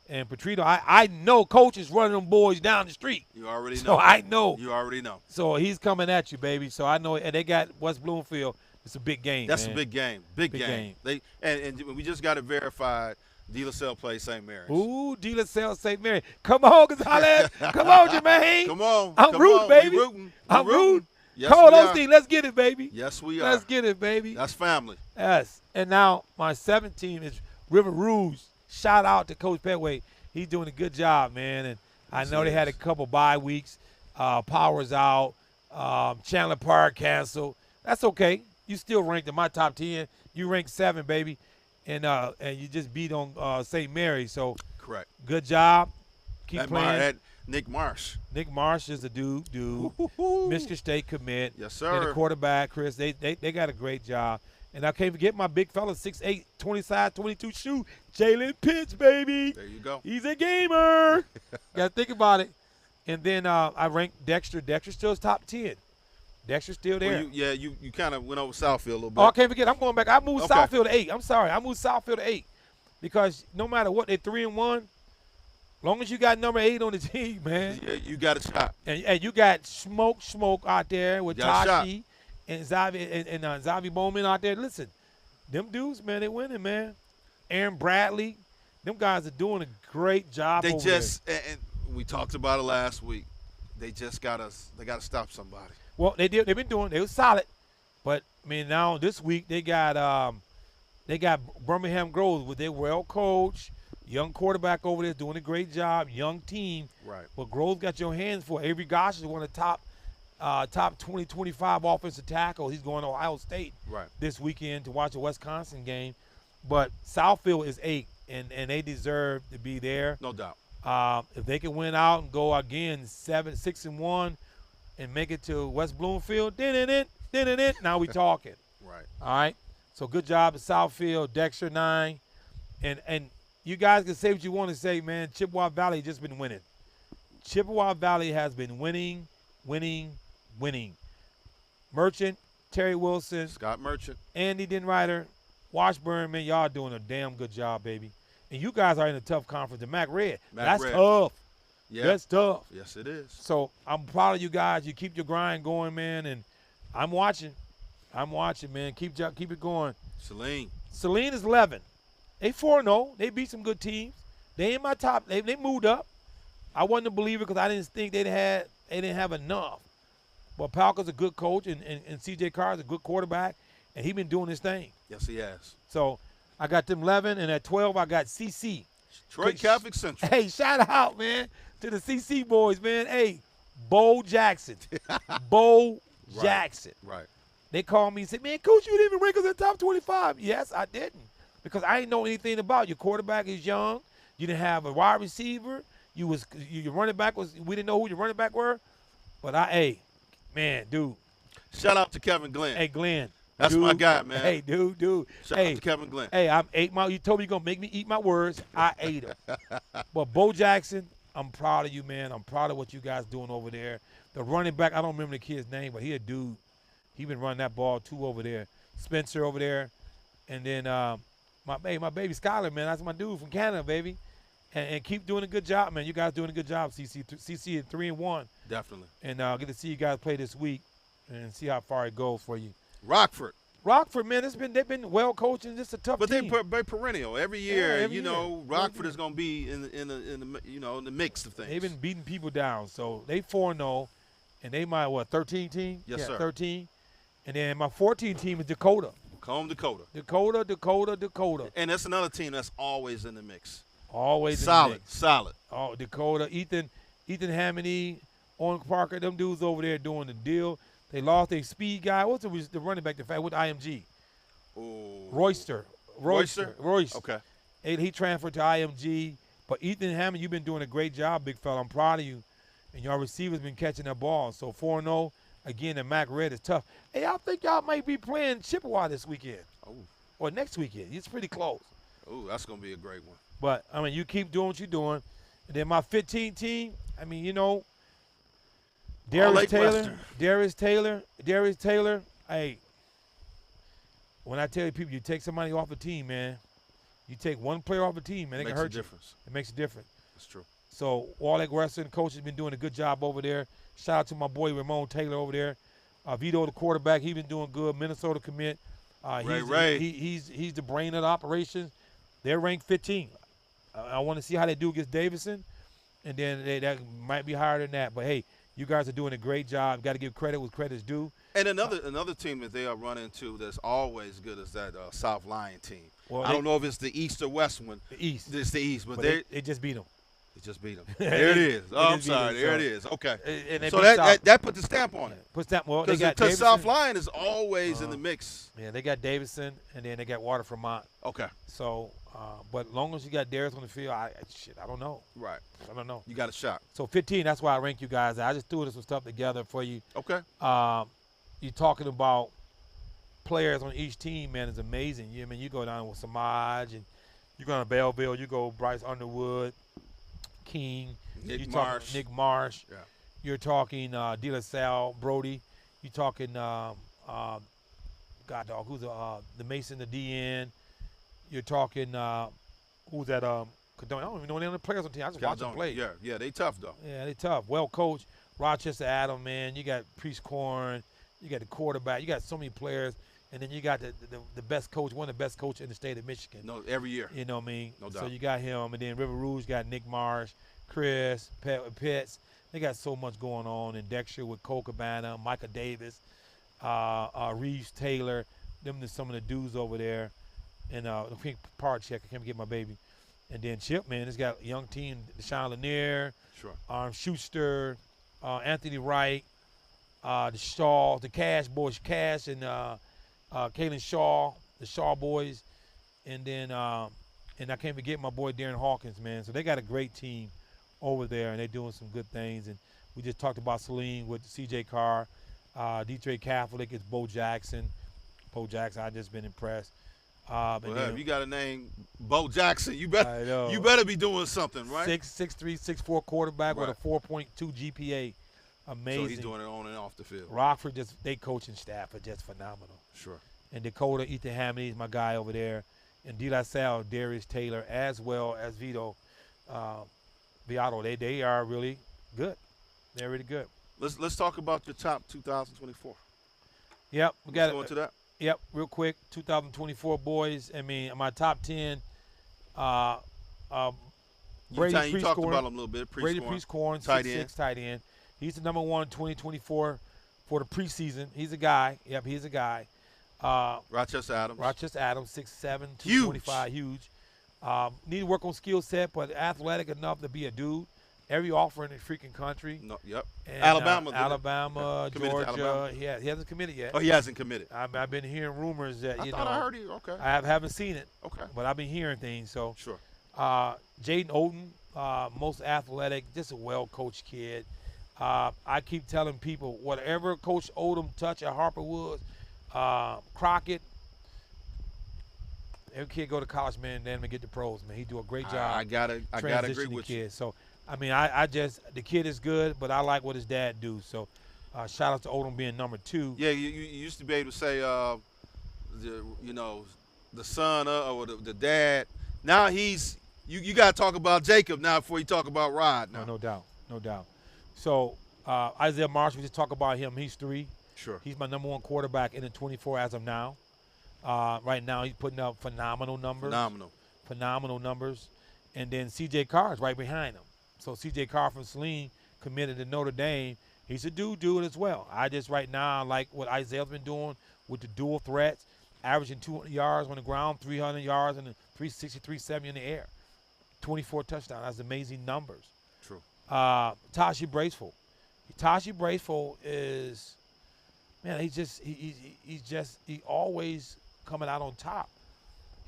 and Petrino, I know Coach is running them boys down the street. You already know. So I know. You already know. So he's coming at you, baby. So I know, and they got West Bloomfield. It's a big game, That's man. a big game. Big game. They and we just got it verified. De La Salle plays St. Mary's. Ooh, De La Salle, St. Mary. Come on, Gonzalez. Come on, Jermaine. Come on. I'm rooting, baby. I'm rooting. Yes, Cole we are. Osteen, let's get it, baby. Yes, we are. Let's get it, baby. That's family. Yes. And now my 7th team is River Rouge. Shout out to Coach Petway. He's doing a good job, man. And I know they had a couple bye weeks. Powers out. Chandler Park canceled. That's okay. You still ranked in my top 10. You ranked 7, baby. And you just beat on St. Mary. So correct. Good job. Keep playing. Nick Marsh. Nick Marsh is a dude. Michigan State commit. Yes, sir. And the quarterback, Chris, they got a great job. And I can't forget my big fella, 6'8", 25, 22 shoe, Jalen Pitts, baby. There you go. He's a gamer. Got to think about it. And then I ranked Dexter. Dexter still top 10. Dexter's still there. Well, you kind of went over Southfield a little bit. Oh, I can't forget. I'm going back. I moved Southfield to 8. I'm sorry. I moved Southfield to 8 because no matter what, they're 3-1. Long as you got number 8 on the team, man. Yeah, you got a shot. And you got smoke out there with Tashi and Zavi Bowman out there. Listen, them dudes, man, they winning, man. Aaron Bradley, them guys are doing a great job. They just and we talked about it last week. They just got to stop somebody. Well, they did. They've been doing. They was solid, but I mean now this week they got Birmingham Grove with their well coached young quarterback over there doing a great job. Young team, right? But Grove got your hands full. Avery Gosh is one of the top 20-25 offensive tackles. He's going to Ohio State this weekend to watch a Wisconsin game. But Southfield is 8, and they deserve to be there. No doubt. If they can win out and go again 6-1 and make it to West Bloomfield, now we talking. Right. All right. So good job at Southfield, Dexter 9, and you guys can say what you want to say, man. Chippewa Valley just been winning. Chippewa Valley has been winning. Merchant, Terry Wilson, Scott Merchant, Andy Denrider, Washburn, man, y'all doing a damn good job, baby. And you guys are in a tough conference. The Mac Red, that's tough. Yeah. That's tough. Yes, it is. So I'm proud of you guys. You keep your grind going, man, and I'm watching, man. Keep it going. Saline is 11. They 4-0. They beat some good teams. They in my top. They moved up. I wasn't a believer because I didn't think they didn't have enough. But Palka's a good coach, and C.J. Carr's a good quarterback, and he been doing his thing. Yes, he has. So I got them 11, and at 12 I got CC. Troy Catholic Central. Hey, shout out, man, to the CC boys, man. Hey, Bo Jackson. Bo Jackson. Right. They called me and said, man, Coach, you didn't even rank us in the top 25. Yes, I didn't. Because I didn't know anything about your quarterback is young. You didn't have a wide receiver. Your running back we didn't know who your running back were. But man, dude. Shout out to Kevin Glenn. Hey, Glenn. That's my guy, man. Hey, dude. Shout out to Kevin Glenn. Hey, you told me you're gonna make me eat my words. I ate them. But Bo Jackson, I'm proud of you, man. I'm proud of what you guys doing over there. The running back, I don't remember the kid's name, but he a dude. He been running that ball too over there. Spencer over there. And then my baby Skyler, man, that's my dude from Canada, baby. And keep doing a good job, man. You guys doing a good job, CC at 3-1. Definitely. And I'll get to see you guys play this week and see how far it goes for you. Rockford, man, they've been well coached and just a tough team. But they're perennial every year. Rockford is going to be in the mix of things. They've been beating people down, so they 4-0, and they my 13 team. Yes, sir. 13, and then my 14 team is Dakota. Dakota. And that's another team that's always in the mix. Always solid. Oh, Dakota, Ethan Hammoney, Owen Parker, them dudes over there doing the deal. They lost their speed guy. What's the running back with IMG? Ooh. Royster. Okay. He transferred to IMG. But Ethan Hammond, you've been doing a great job, big fella. I'm proud of you. And your receivers been catching that ball. So 4-0. Again, the Mac Red is tough. Hey, I think y'all might be playing Chippewa this weekend. Oh. Or next weekend. It's pretty close. Oh, that's going to be a great one. But, I mean, you keep doing what you're doing. And then my 15 team, I mean, Darius Taylor. Hey, when I tell you people, you take somebody off a team, man. You take one player off a team, man, it can hurt you. It makes a difference. That's true. So Wallach Western coach has been doing a good job over there. Shout out to my boy Ramon Taylor over there. Vito, the quarterback, he's been doing good. Minnesota commit. Ray. He's the brain of the operation. They're ranked 15. I want to see how they do against Davidson, and then that might be higher than that. But hey, you guys are doing a great job. Got to give credit where credit's due. And another team that they are running into that's always good is that South Lion team. Well, I don't know if it's the East or West one. The East. It's the East, but they just beat them. They just beat them. There it is. Oh, I'm sorry. There it is. Okay. And so that put the stamp on it. Put stamp. Well, they got because South Lion is always in the mix. Yeah, they got Davidson, and then they got Waterford Mont. Okay. So, but as long as you got Darius on the field, I don't know. Right. I don't know. You got a shot. So 15. That's why I rank you guys. I just threw some stuff together for you. Okay. You're talking about players on each team, man, is amazing. You go down with Samaj, and you go to Belleville, you go Bryce Underwood, King, Nick Marsh. Yeah. You're talking De La Salle, Brody. You're talking God dog, who's the Mason, the DN. You're talking who's that? I don't even know any other players on the team. I just watch them play. Yeah, they tough though. Yeah, they tough. Well coached. Rochester Adam, man. You got Priest Corn. You got the quarterback. You got so many players. And then you got the best coach, one of the best coaches in the state of Michigan. No, every year. You know what I mean? No doubt. So you got him. And then River Rouge got Nick Marsh, Chris, Pitts. They got so much going on. And Dexter with Cole Cabana, Micah Davis, Reeves Taylor. Them are some of the dudes over there. And I think Parcheck, I can't get my baby. And then Chip, man, it's got a young team, Deshaun Lanier, sure. Schuster, Anthony Wright, the Shaw, the Cash boys, Cash and Kalen Shaw, the Shaw boys, and then and I can't forget my boy Darren Hawkins, man. So they got a great team over there, and they're doing some good things. And we just talked about Saline with C.J. Carr, Detroit Catholic is Bo Jackson. Bo Jackson, I just been impressed. If you got a name, Bo Jackson, you better be doing something, right? 6'3", 6'4" quarterback with a 4.2 GPA. Amazing. So he's doing it on and off the field. Rockford, they coaching staff are just phenomenal. Sure. And Dakota, Ethan Hamley is my guy over there. And De La Salle, Darius Taylor, as well as Vito Viato. They are really good. They're really good. Let's talk about your top 2024. Yep. We got go into that. Yep, real quick. 2024 boys. I mean, my top 10. Brady you talked about him a little bit. Brady Priest-Corn, 6'6", tight end. He's the number one 2024 for the preseason. He's a guy. Yep, he's a guy. Rochester Adams, 6'7", 225, huge. Need to work on skill set, but athletic enough to be a dude. Every offer in the freaking country. No, yep. And, Alabama, Georgia. Alabama. Yeah, he hasn't committed yet. Oh, he hasn't committed. I've been hearing rumors that I heard you. Okay. I haven't seen it. Okay. But I've been hearing things. So sure. Jaden Oden, most athletic, just a well-coached kid. I keep telling people, whatever Coach Odom touch at Harper Woods, Crockett, every kid go to college, man, then get the pros, man. He do a great job. I gotta agree with you. So, I mean, the kid is good, but I like what his dad do. So, shout out to Odom being number 2. Yeah, you used to be able to say, the son or the dad. Now he's you got to talk about Jacob now before you talk about Rod. Now. No doubt. So Isaiah Marshall, we just talk about him. He's 3. Sure. He's my number 1 quarterback in the 24 as of now. Right now he's putting up phenomenal numbers. Phenomenal numbers. And then C.J. Carr is right behind him. So C.J. Carr from Saline committed to Notre Dame. He's a dude as well. I just right now like what Isaiah's been doing with the dual threats, averaging 200 yards on the ground, 300 yards, and 360, 370 in the air. 24 touchdowns. That's amazing numbers. True. Tashi Braceful. Tashi Braceful is, man, he always coming out on top.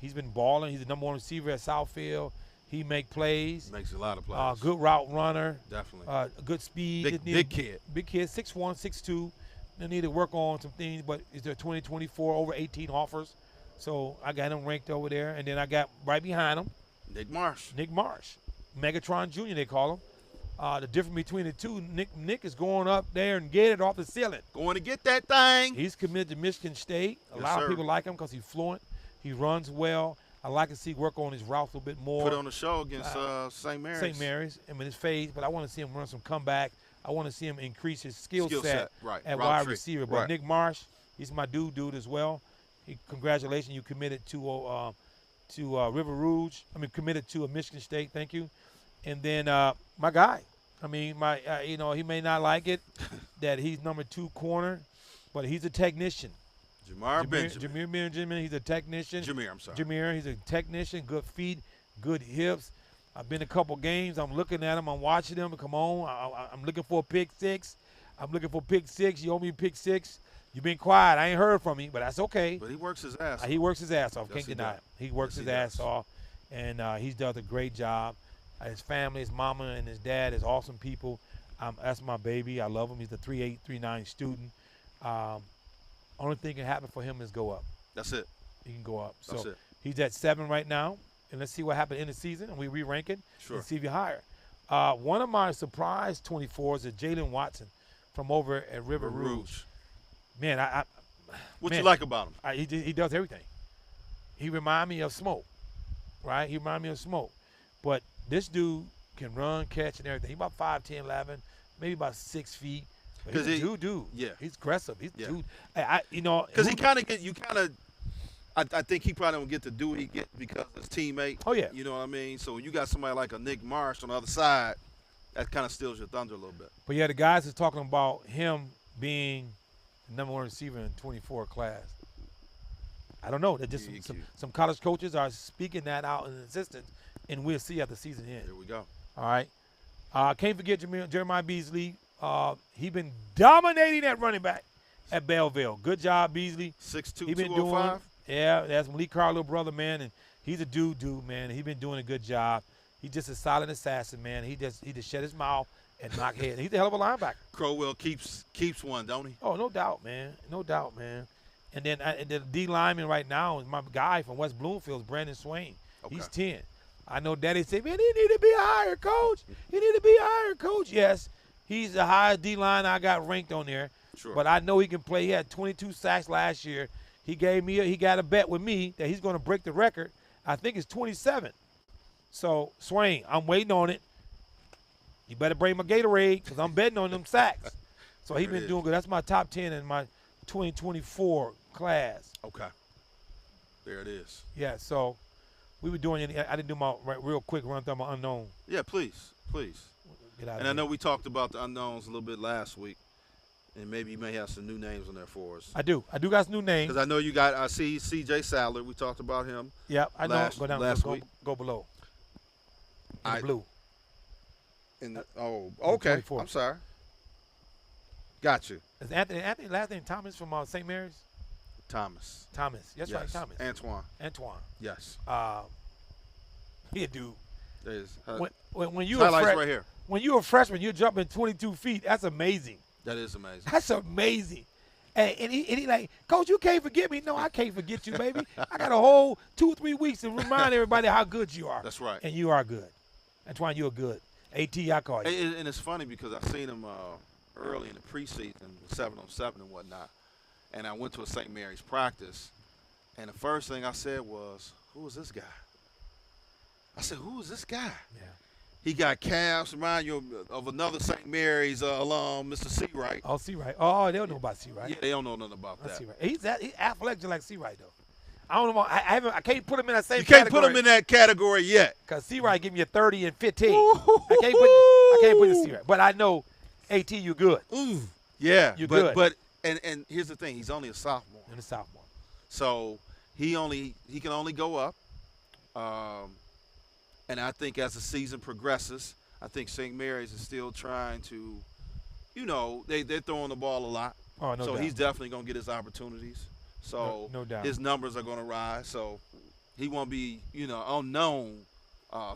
He's been balling. He's the number 1 receiver at Southfield. He make plays. Makes a lot of plays. Good route runner. Definitely. Good speed. Big kid. Big kid, 6'1", 6'2". They need to work on some things, but is there 2024 over 18 offers? So I got him ranked over there. And then I got right behind him Nick Marsh. Megatron Jr., they call him. The difference between the two, Nick is going up there and get it off the ceiling. Going to get that thing. He's committed to Michigan State. A Yes, lot sir. of people like him because he's fluent. He runs well. I like to see work on his routes a little bit more. Put on the show against St. Mary's. St. Mary's. I mean, his phase, but I want to see him run some comeback. I want to see him increase his skill set Right. at Route wide tree. receiver. But Right. Nick Marsh, he's my dude as well. Congratulations, you committed to River Rouge. I mean, committed to Michigan State. Thank you. And then my guy. I mean, he may not like it that he's number 2 corner, but he's a technician. Jameer Benjamin. Jameer Benjamin, he's a technician. Jameer, he's a technician, good feet, good hips. I've been to a couple games. I'm looking at him. I'm watching him. Come on. I'm looking for a pick six. You owe me a pick six. You've been quiet. I ain't heard from you, but that's okay. But he works his ass off. He works his ass off. Yes, Can't he deny does. it. He works Yes, his he ass does. off, and he does a great job. His family, his mama, and his dad is awesome people. That's my baby. I love him. He's a 3.8, 3.9 student. Only thing can happen for him is go up. That's it. He can go up. That's So it. he's at 7 right now, and let's see what happens in the season, and we re-rank it Sure. and see if you higher. One of my surprise 24s is Jalen Watson from over at River Rouge. Man, What man, you like about him? he does everything. He remind me of Smoke, right? He remind me of Smoke. But this dude can run, catch, and everything. He's about 5'10", 11, maybe about 6 feet. But he's a dude. Yeah. He's aggressive. He's Yeah. dude. Because I think he probably don't get the do he get because of his teammate. Oh, yeah. You know what I mean? So when you got somebody like a Nick Marsh on the other side, that kind of steals your thunder a little bit. But yeah, the guys is talking about him being the number 1 receiver in 24 class. I don't know. They're just some college coaches are speaking that out in existence, and we'll see at the season end. Here we go. All right. Can't forget Jeremiah Beasley. He been dominating at running back at Belleville. Good job, Beasley. 6'2", He been 205. Yeah, that's Malik Carr, little brother, man, and he's a dude, man. He been doing a good job. He's just a silent assassin, man. He just shut his mouth and knock head. He's a hell of a linebacker. Crowell keeps one, don't he? Oh, no doubt, man. No doubt, man. And then the D lineman right now is my guy from West Bloomfield, Brandon Swain. Okay. He's 10. I know Daddy said, man, he need to be higher, coach. He need to be higher, coach. Yes, he's the highest D line I got ranked on there. Sure. But I know he can play. He had 22 sacks last year. He got a bet with me that he's going to break the record. I think it's 27. So, Swain, I'm waiting on it. You better bring my Gatorade because I'm betting on them sacks. So he's been doing good. That's my top 10 in my 2024 class. Okay. There it is. Yeah, so we were doing – I didn't do my real quick run through my unknown. Yeah, please. Get out And I know we talked about the unknowns a little bit last week, and maybe you may have some new names on there for us. I do got some new names. Because I know you got – I see C.J. Sadler. We talked about him. Yeah, I know. last week. Go below. In I- the blue. Okay. 24. I'm sorry. Got you. Is Anthony last name Thomas from St. Mary's? Thomas. Thomas. That's right, Yes. Thomas. Antoine. Yes. He a dude. There's When you highlights right here. when you're a freshman, you're jumping 22 feet. That's amazing. That is amazing. That's amazing. And he like, Coach, you can't forget me. No, I can't forget you, baby. I got a whole 2 or 3 weeks to remind everybody how good you are. That's right. And you are good. Antoine, you're good. AT, I call you. And it's funny because I seen him early in the preseason, 7-on-7 and whatnot, and I went to a St. Mary's practice, and the first thing I said was, "Who is this guy?" I said, "Who is this guy?" Yeah. He got calves, remind you of another St. Mary's alum, Mr. Seawright. Oh, C-Wright. Oh, they don't know about C-Wright. Yeah, they don't know nothing about that. C-Wright. He's athletic just like C-Wright, though. I don't know. I can't put him in that same You can't category. put him in that category yet. Because C-Wright give me a 30 and 15. I can't put the C-Wright. But I know, AT, you good. Ooh. Yeah, You good. But and here's the thing, he's only a sophomore. In the sophomore. So he can only go up. And I think as the season progresses, I think St. Mary's is still trying to, they're throwing the ball a lot. Oh, no so doubt. he's definitely going to get his opportunities. So No doubt. his numbers are going to rise. So he won't be, unknown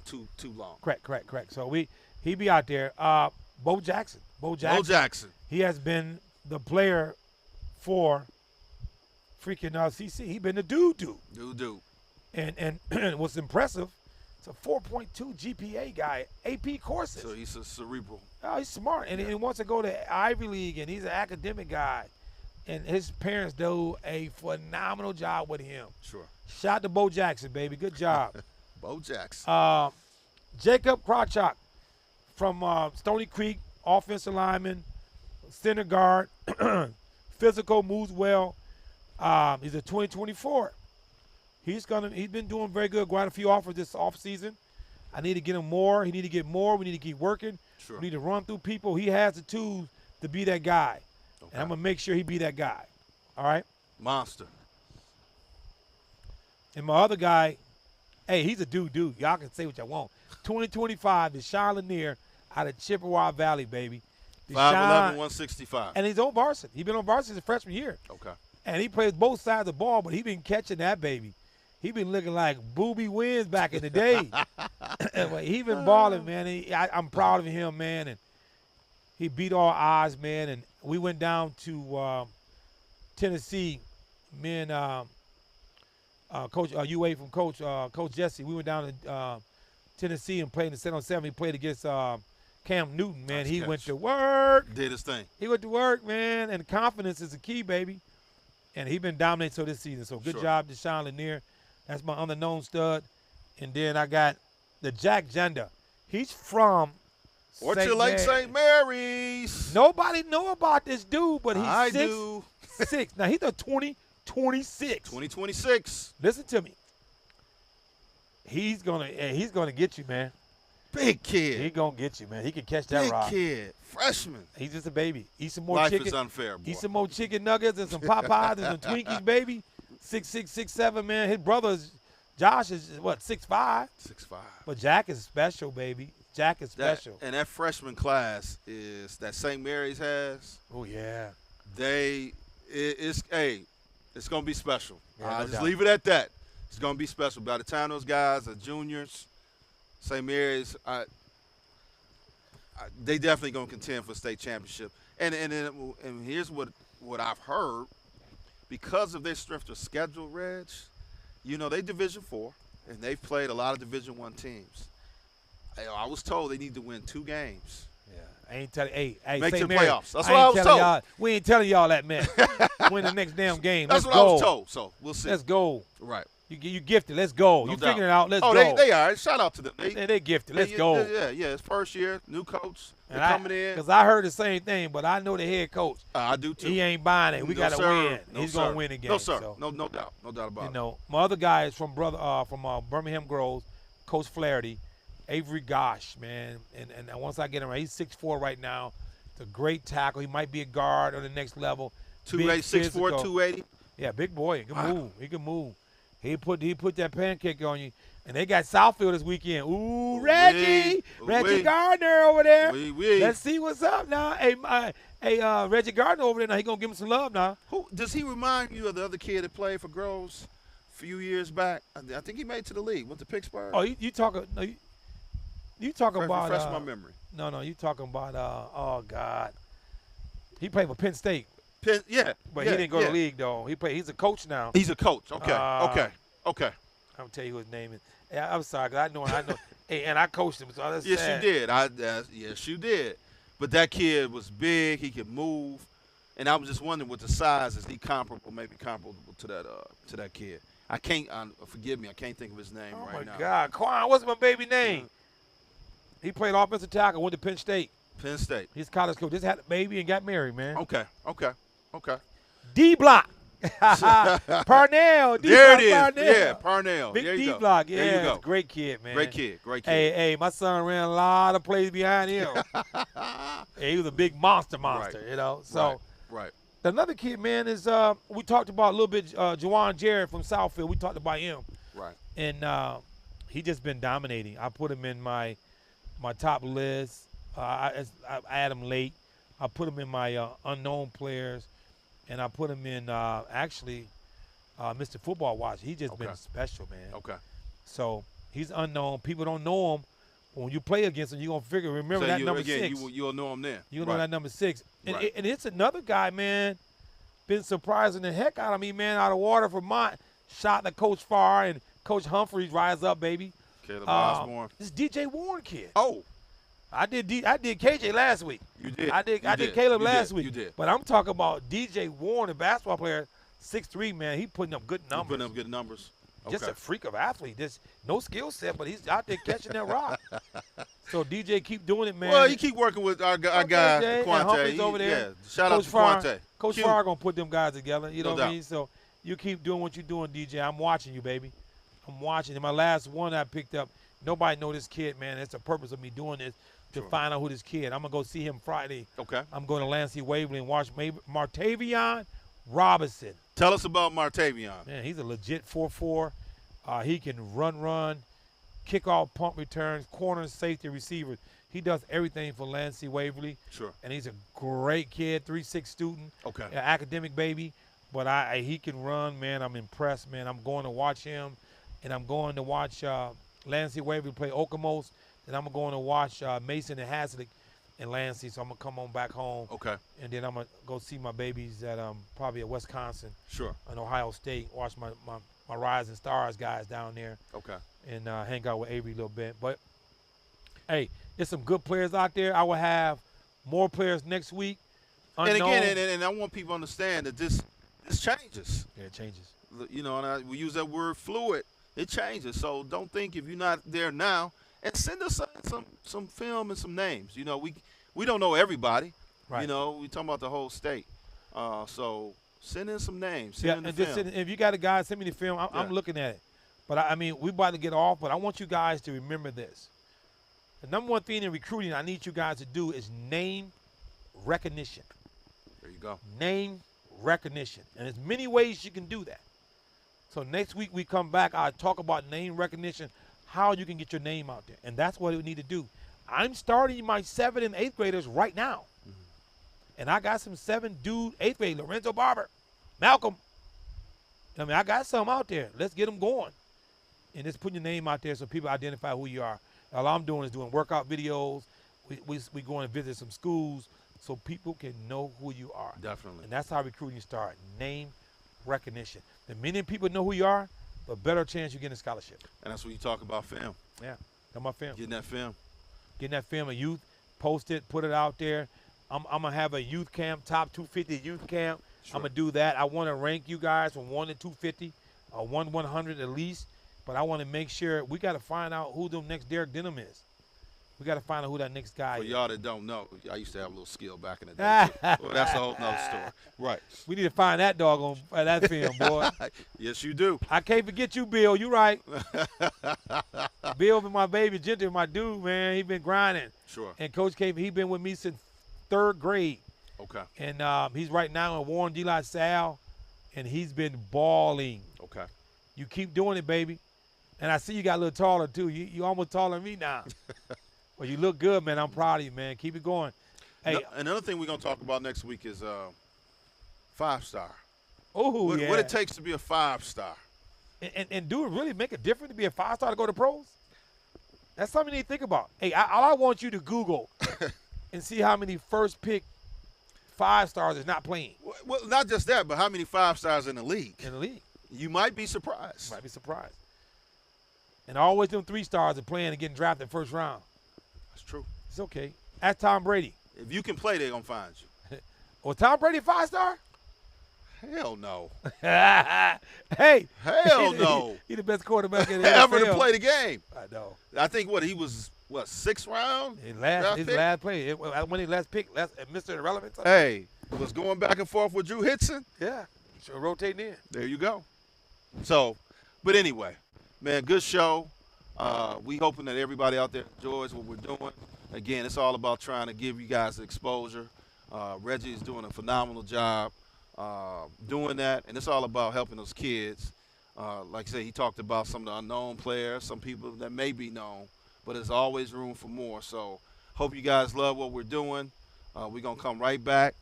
too long. Correct. So he be out there. Bo Jackson. Bo Jackson. He has been the player for freaking CC. He been the dude. Dude. And what's impressive, It's a 4.2 GPA guy, AP courses. So he's a cerebral. Oh, he's smart, and he wants to go to Ivy League, and he's an academic guy. And his parents do a phenomenal job with him. Sure. Shout out to Bo Jackson, baby. Good job. Bo Jackson. Jacob Krawchuk from Stony Creek, offensive lineman, center guard, physical, moves well. He's a 2024. He's been doing very good. Got a few offers this offseason. I need to get him more. He need to get more. We need to keep working. Sure. We need to run through people. He has the tools to be that guy. Okay. And I'm going to make sure he be that guy. All right? Monster. And my other guy, hey, he's a dude. Y'all can say what y'all want. 2025, Deshaun Lanier out of Chippewa Valley, baby. 5'11", 165. And he's on varsity. He's been on varsity his freshman year. Okay. And he plays both sides of the ball, but he been catching that baby. He been looking like Booby Wins back in the day. He been balling, man. I'm proud of him, man. And he beat all odds, man. And we went down to Tennessee. Me and Coach UA from Coach Jesse. We went down to Tennessee and played in the 7-on-7. He played against Cam Newton, man. He went to work. Did his thing. He went to work, man. And confidence is the key, baby. And he been dominating so this season. So good job, Deshaun Lanier. That's my unknown stud. And then I got the Jack Jenda. He's from Orchard Lake St. Mary's. Nobody know about this dude, but he's I do. 6'6". Now, he's a 2026. 2026. Listen to me. He's gonna get you, man. Big kid. He gonna get you, man. He can catch that rock. Big kid. Freshman. He's just a baby. Eat some more Life chicken. is unfair, boy. Eat some more chicken nuggets and some Popeyes and some Twinkies, baby. 6'6", 6'7", man. His brother's Josh is what, 6'5"? 6'5". But Jack is special, baby. Jack is special. And that freshman class is that St. Mary's has. Oh yeah. It's gonna be special. Yeah, no just doubt. leave it at that. It's gonna be special. By the time those guys are juniors, St. Mary's, they definitely gonna contend for state championship. And here's what I've heard, because of their strength of schedule, Reg, they Division IV, and they've played a lot of Division I teams. I was told they need to win 2 games. Yeah, I ain't telling. Hey, make St. the Mary, playoffs. That's what I was told. We ain't telling y'all that, man. Win the next damn game. That's Let's what go. I was told. So we'll see. Let's go. Right. You gifted. Let's go. No You doubt. figuring it out. Let's go. They are. Shout out to them. They gifted. Let's go. Yeah. It's first year, new coach. They're And coming in. Because I heard the same thing, but I know the head coach. I do too. He ain't buying it. We got to win. No, He's sir. gonna win again. No sir. So, No doubt. No doubt about it. My other guy is from Birmingham Groves, Coach Flaherty, Avery Gosh, man. And once I get him right, he's 6'4" right now. It's a great tackle. He might be a guard on the next level. 6'4", 280. Yeah, big boy. He can move. He can move. He put that pancake on you. And they got Southfield this weekend. Ooh, Reggie Gardner over there. Let's see what's up now. Hey, Reggie Gardner over there now. He gonna give him some love now. Who does he remind you of? The other kid that played for Groves a few years back. I think he made it to the league. Went to Pittsburgh. Oh, you talking? No, you talking about? Refresh my memory. No, you talking about? Oh God, he played for Penn State. But he didn't go to the league though. He's a coach now. He's a coach. Okay. I'll tell you who his name is. Yeah, I'm sorry, 'cause I know. Hey, and I coached him, so that's yes, sad. you did. Yes, you did. But that kid was big. He could move, and I was just wondering, with the size, is he comparable to that kid? I can't. Forgive me. I can't think of his name right now. Oh my God, Quan, what's my baby name? He played offensive tackle. Went to Penn State. Penn State. He's college coach. Just had a baby and got married, man. Okay. D Block. Parnell. There it is. Parnell. Yeah, Parnell. Big there you D go. Block. There you Yeah, go. great kid, man. Great kid. Hey, my son ran a lot of plays behind him. He was a big monster, Right. So right. another kid, man, is we talked about a little bit. Jawan Jarrett from Southfield. We talked about him. Right. And he just been dominating. I put him in my top list. I add him late. I put him in my unknown players, and I put him in Mr. Football Watch. He just been special, man. Okay. So he's unknown. People don't know him. When you play against him, you're gonna remember that number 6. You'll know him then. You'll know that number 6. And, Right. and it's another guy, man, been surprising the heck out of me, man, out of Water, Vermont. Shot the Coach Farr and Coach Humphreys rise up, baby. Caleb Osborne. This DJ Warren kid. Oh, I did KJ last week. you did. I did You did. Caleb You last did. week. You did. But I'm talking about DJ Warren, a basketball player, 6'3", man. He putting up good You numbers. putting up good numbers. Just Okay. a freak of athlete. Just no skill set, but he's out there catching that rock. So DJ, keep doing it, man. Well, you keep working with our guy, Jay, and Quante. Humphrey's over there. Yeah, shout out Coach to Farr, Quante. Coach Cute. Farr gonna put them guys together. You know No what I doubt. mean? So you keep doing what you're doing, DJ. I'm watching you, baby. I'm watching. And my last one I picked up, nobody know this kid, man. That's the purpose of me doing this, to Sure. find out who this kid. I'm gonna go see him Friday. Okay. I'm going to Lansing Waverly and watch Martavion Robinson. Tell us about Martavion. Man, he's a legit 4'4". He can run, kick off, pump returns, corner, safety, receiver. He does everything for Lansing Waverly. Sure. And he's a great kid, 3'6" student, Okay. academic baby. But he can run, man. I'm impressed, man. I'm going to watch him, and I'm going to watch Lansing Waverly play Okemos. And I'm going to watch Mason and Haslick in Lansing. So I'm going to come on back home. Okay. And then I'm going to go see my babies at probably at Wisconsin Sure. and Ohio State, watch my Rising Stars guys down there, Okay. and hang out with Avery a little bit. But, hey, there's some good players out there. I will have more players next week. And Unknown. again, and I want people to understand that this changes. Yeah, it changes. You know, and we use that word fluid. It changes. So don't think if you're not there now, and send us some film and some names. You know, we don't know everybody. Right. You know, we talking about the whole state. So send in some names. Send Yeah, in the and just film. if you got a guy, send me the film. I'm Yeah. looking at it. But, I mean, we about to get off, but I want you guys to remember this. The number one thing in recruiting I need you guys to do is name recognition. There you go. Name recognition. And there's many ways you can do that. So next week we come back, I'll talk about name recognition, how you can get your name out there. And that's what we need to do. I'm starting my 7th and 8th graders right now. And I got some 8th grade, Lorenzo Barber, Malcolm. I mean, I got some out there. Let's get them going. And just put your name out there so people identify who you are. All I'm doing is doing workout videos. We going to visit some schools so people can know who you are. Definitely. And that's how recruiting starts. Name recognition. The minute people know who you are, the better chance you get a scholarship. And that's when you talk about film. Yeah, that's my film. Getting that film. Getting that film, a youth, post it, put it out there. I'm going to have a youth camp, top 250 youth camp. Sure. I'm going to do that. I want to rank you guys from 1 to 250, 100 at least. But I want to make sure we got to find out who the next Derek Denham is. We got to find out who that next guy For is. y'all that don't know, I used to have a little skill back in the day. Too. Well, that's a whole nother story. Right. We need to find that dog on that film, boy. Yes, you do. I can't forget you, Bill. You right. Bill been my baby, Gentry, my dude, man. He been grinding. Sure. And Coach K, he been with me since 3rd grade. Okay. And he's right now in Warren D. La Salle, and he's been balling. Okay. You keep doing it, baby. And I see you got a little taller, too. You almost taller than me now. Well, you look good, man. I'm proud of you, man. Keep it going. Hey, Another thing we're going to talk about next week is 5-star. oh, yeah. What it takes to be a 5-star. And do it really make a difference to be a 5-star to go to pros? That's something you need to think about. Hey, all I want you to Google and see how many first pick 5-stars is not playing Well, not just that, but how many 5-stars in the league? in the league. You might be surprised. Might be surprised. And always them 3-stars are playing and getting drafted first round. That's true. It's okay. Ask Tom Brady. If you can play, they're going to find you. Or Tom Brady 5-star? Hell no. Hey. Hell no. He the best quarterback in the Ever to NFL. play the game. I know. I think he was 6th round? His Draft pick? last play. When he last pick, Mr. Irrelevant. Hey, was going back and forth with Drew Hitson. Yeah. So rotating in. There you go. So, but anyway, man, good show. We hoping that everybody out there enjoys what we're doing. Again, it's all about trying to give you guys exposure. Reggie is doing a phenomenal job doing that, and it's all about helping those kids. Like I said, he talked about some of the unknown players, some people that may be known, but there's always room for more. So hope you guys love what we're doing. We're going to come right back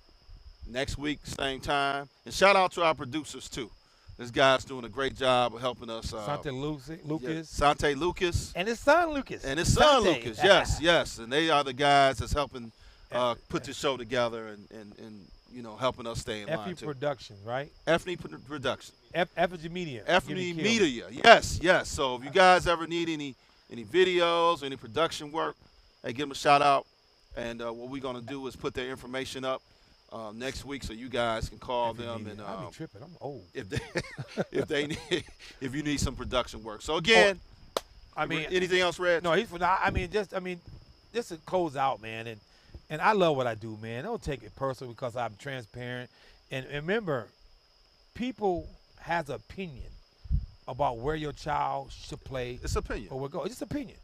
next week, same time. And shout out to our producers, too. This guy's doing a great job of helping us. Sante Lucas. Sante Lucas. And his son Lucas. And his son Sante. Lucas, yes. And they are the guys that's helping put the show together and helping us stay in line, Effie too. Productions, right? Effie Production. Effigy Media. Effie Give me Media. Yes. So if you guys ever need any any videos, any production work, hey, give them a shout out. And what we're gonna do is put their information up next week, so you guys can call them and I be tripping. I'm old. if they if they need, if you need some production work. So again, I mean, anything else, Red? no, just to close out, man, and I love what I do, man. Don't take it personal because I'm transparent. And remember, people has opinion about where your child should play It's opinion. or where go. It's just opinion.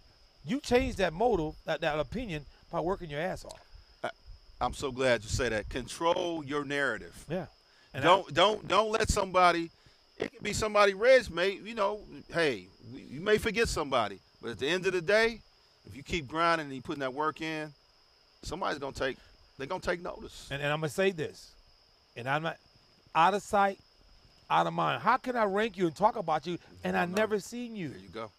You change that motive, that opinion by working your ass off. I'm so glad you say that. Control your narrative. Yeah. And Don't let somebody. It could be somebody Red's mate. You know, hey, you may forget somebody, but at the end of the day, if you keep grinding and you putting that work in, somebody's gonna take. They're gonna take notice. And I'm gonna say this, and I'm not out of sight, out of mind. How can I rank you and talk about you and I never seen you? There you go.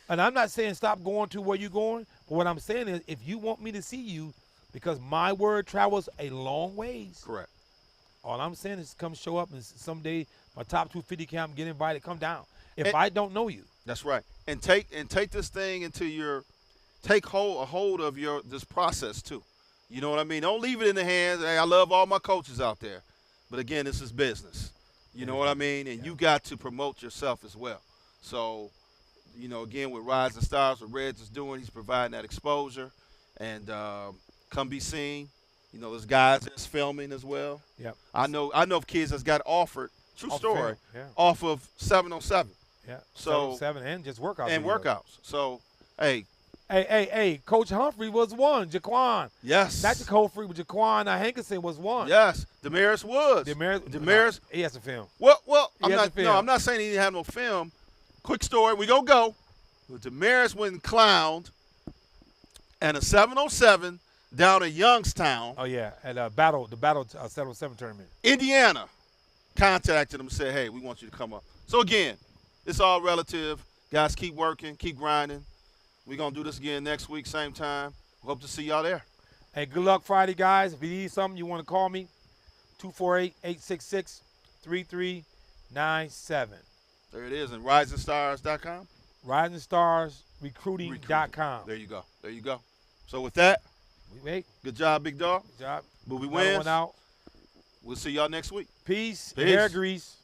And I'm not saying stop going to where you're going, but what I'm saying is if you want me to see you, because my word travels a long ways. Correct. All I'm saying is come show up and someday my top 250 camp, get invited, come down. If I don't know you. That's right. And take this thing into your take hold of this process too. You know what I mean? Don't leave it in the hands. Hey, I love all my coaches out there. But again, this is business. You know what I mean? And you got to promote yourself as well. So, you know, again, with Rising Stars, what Reds is doing, he's providing that exposure. And come be seen. You know, there's guys that's filming as well. Yep. I know of kids that's got offered, true story, off of 707. Yeah. So 7 and just workouts. and workouts. So, hey. Hey, Coach Humphrey was one. Jaquan. Yes. Not Humphrey, but Jaquan Hankerson was one. Yes. Damaris Woods. Damaris. He has a film. Well, He I'm not saying he didn't have no film. Quick story. We go. Damaris went and clowned and a 707 down in Youngstown. Oh, yeah. At the 707 tournament. Indiana contacted him and said, hey, we want you to come up. So, again, it's all relative. Guys, keep working, keep grinding. We're going to do this again next week, same time. Hope to see y'all there. Hey, good luck Friday, guys. If you need something, you want to call me, 248-866-3397. There it is, and RisingStars.com. RisingStarsRecruiting.com. There you go. So with that, wait. Good job, big dog. Good job. Movie wins. One out. We'll see y'all next week. Peace. Peace. Hair grease.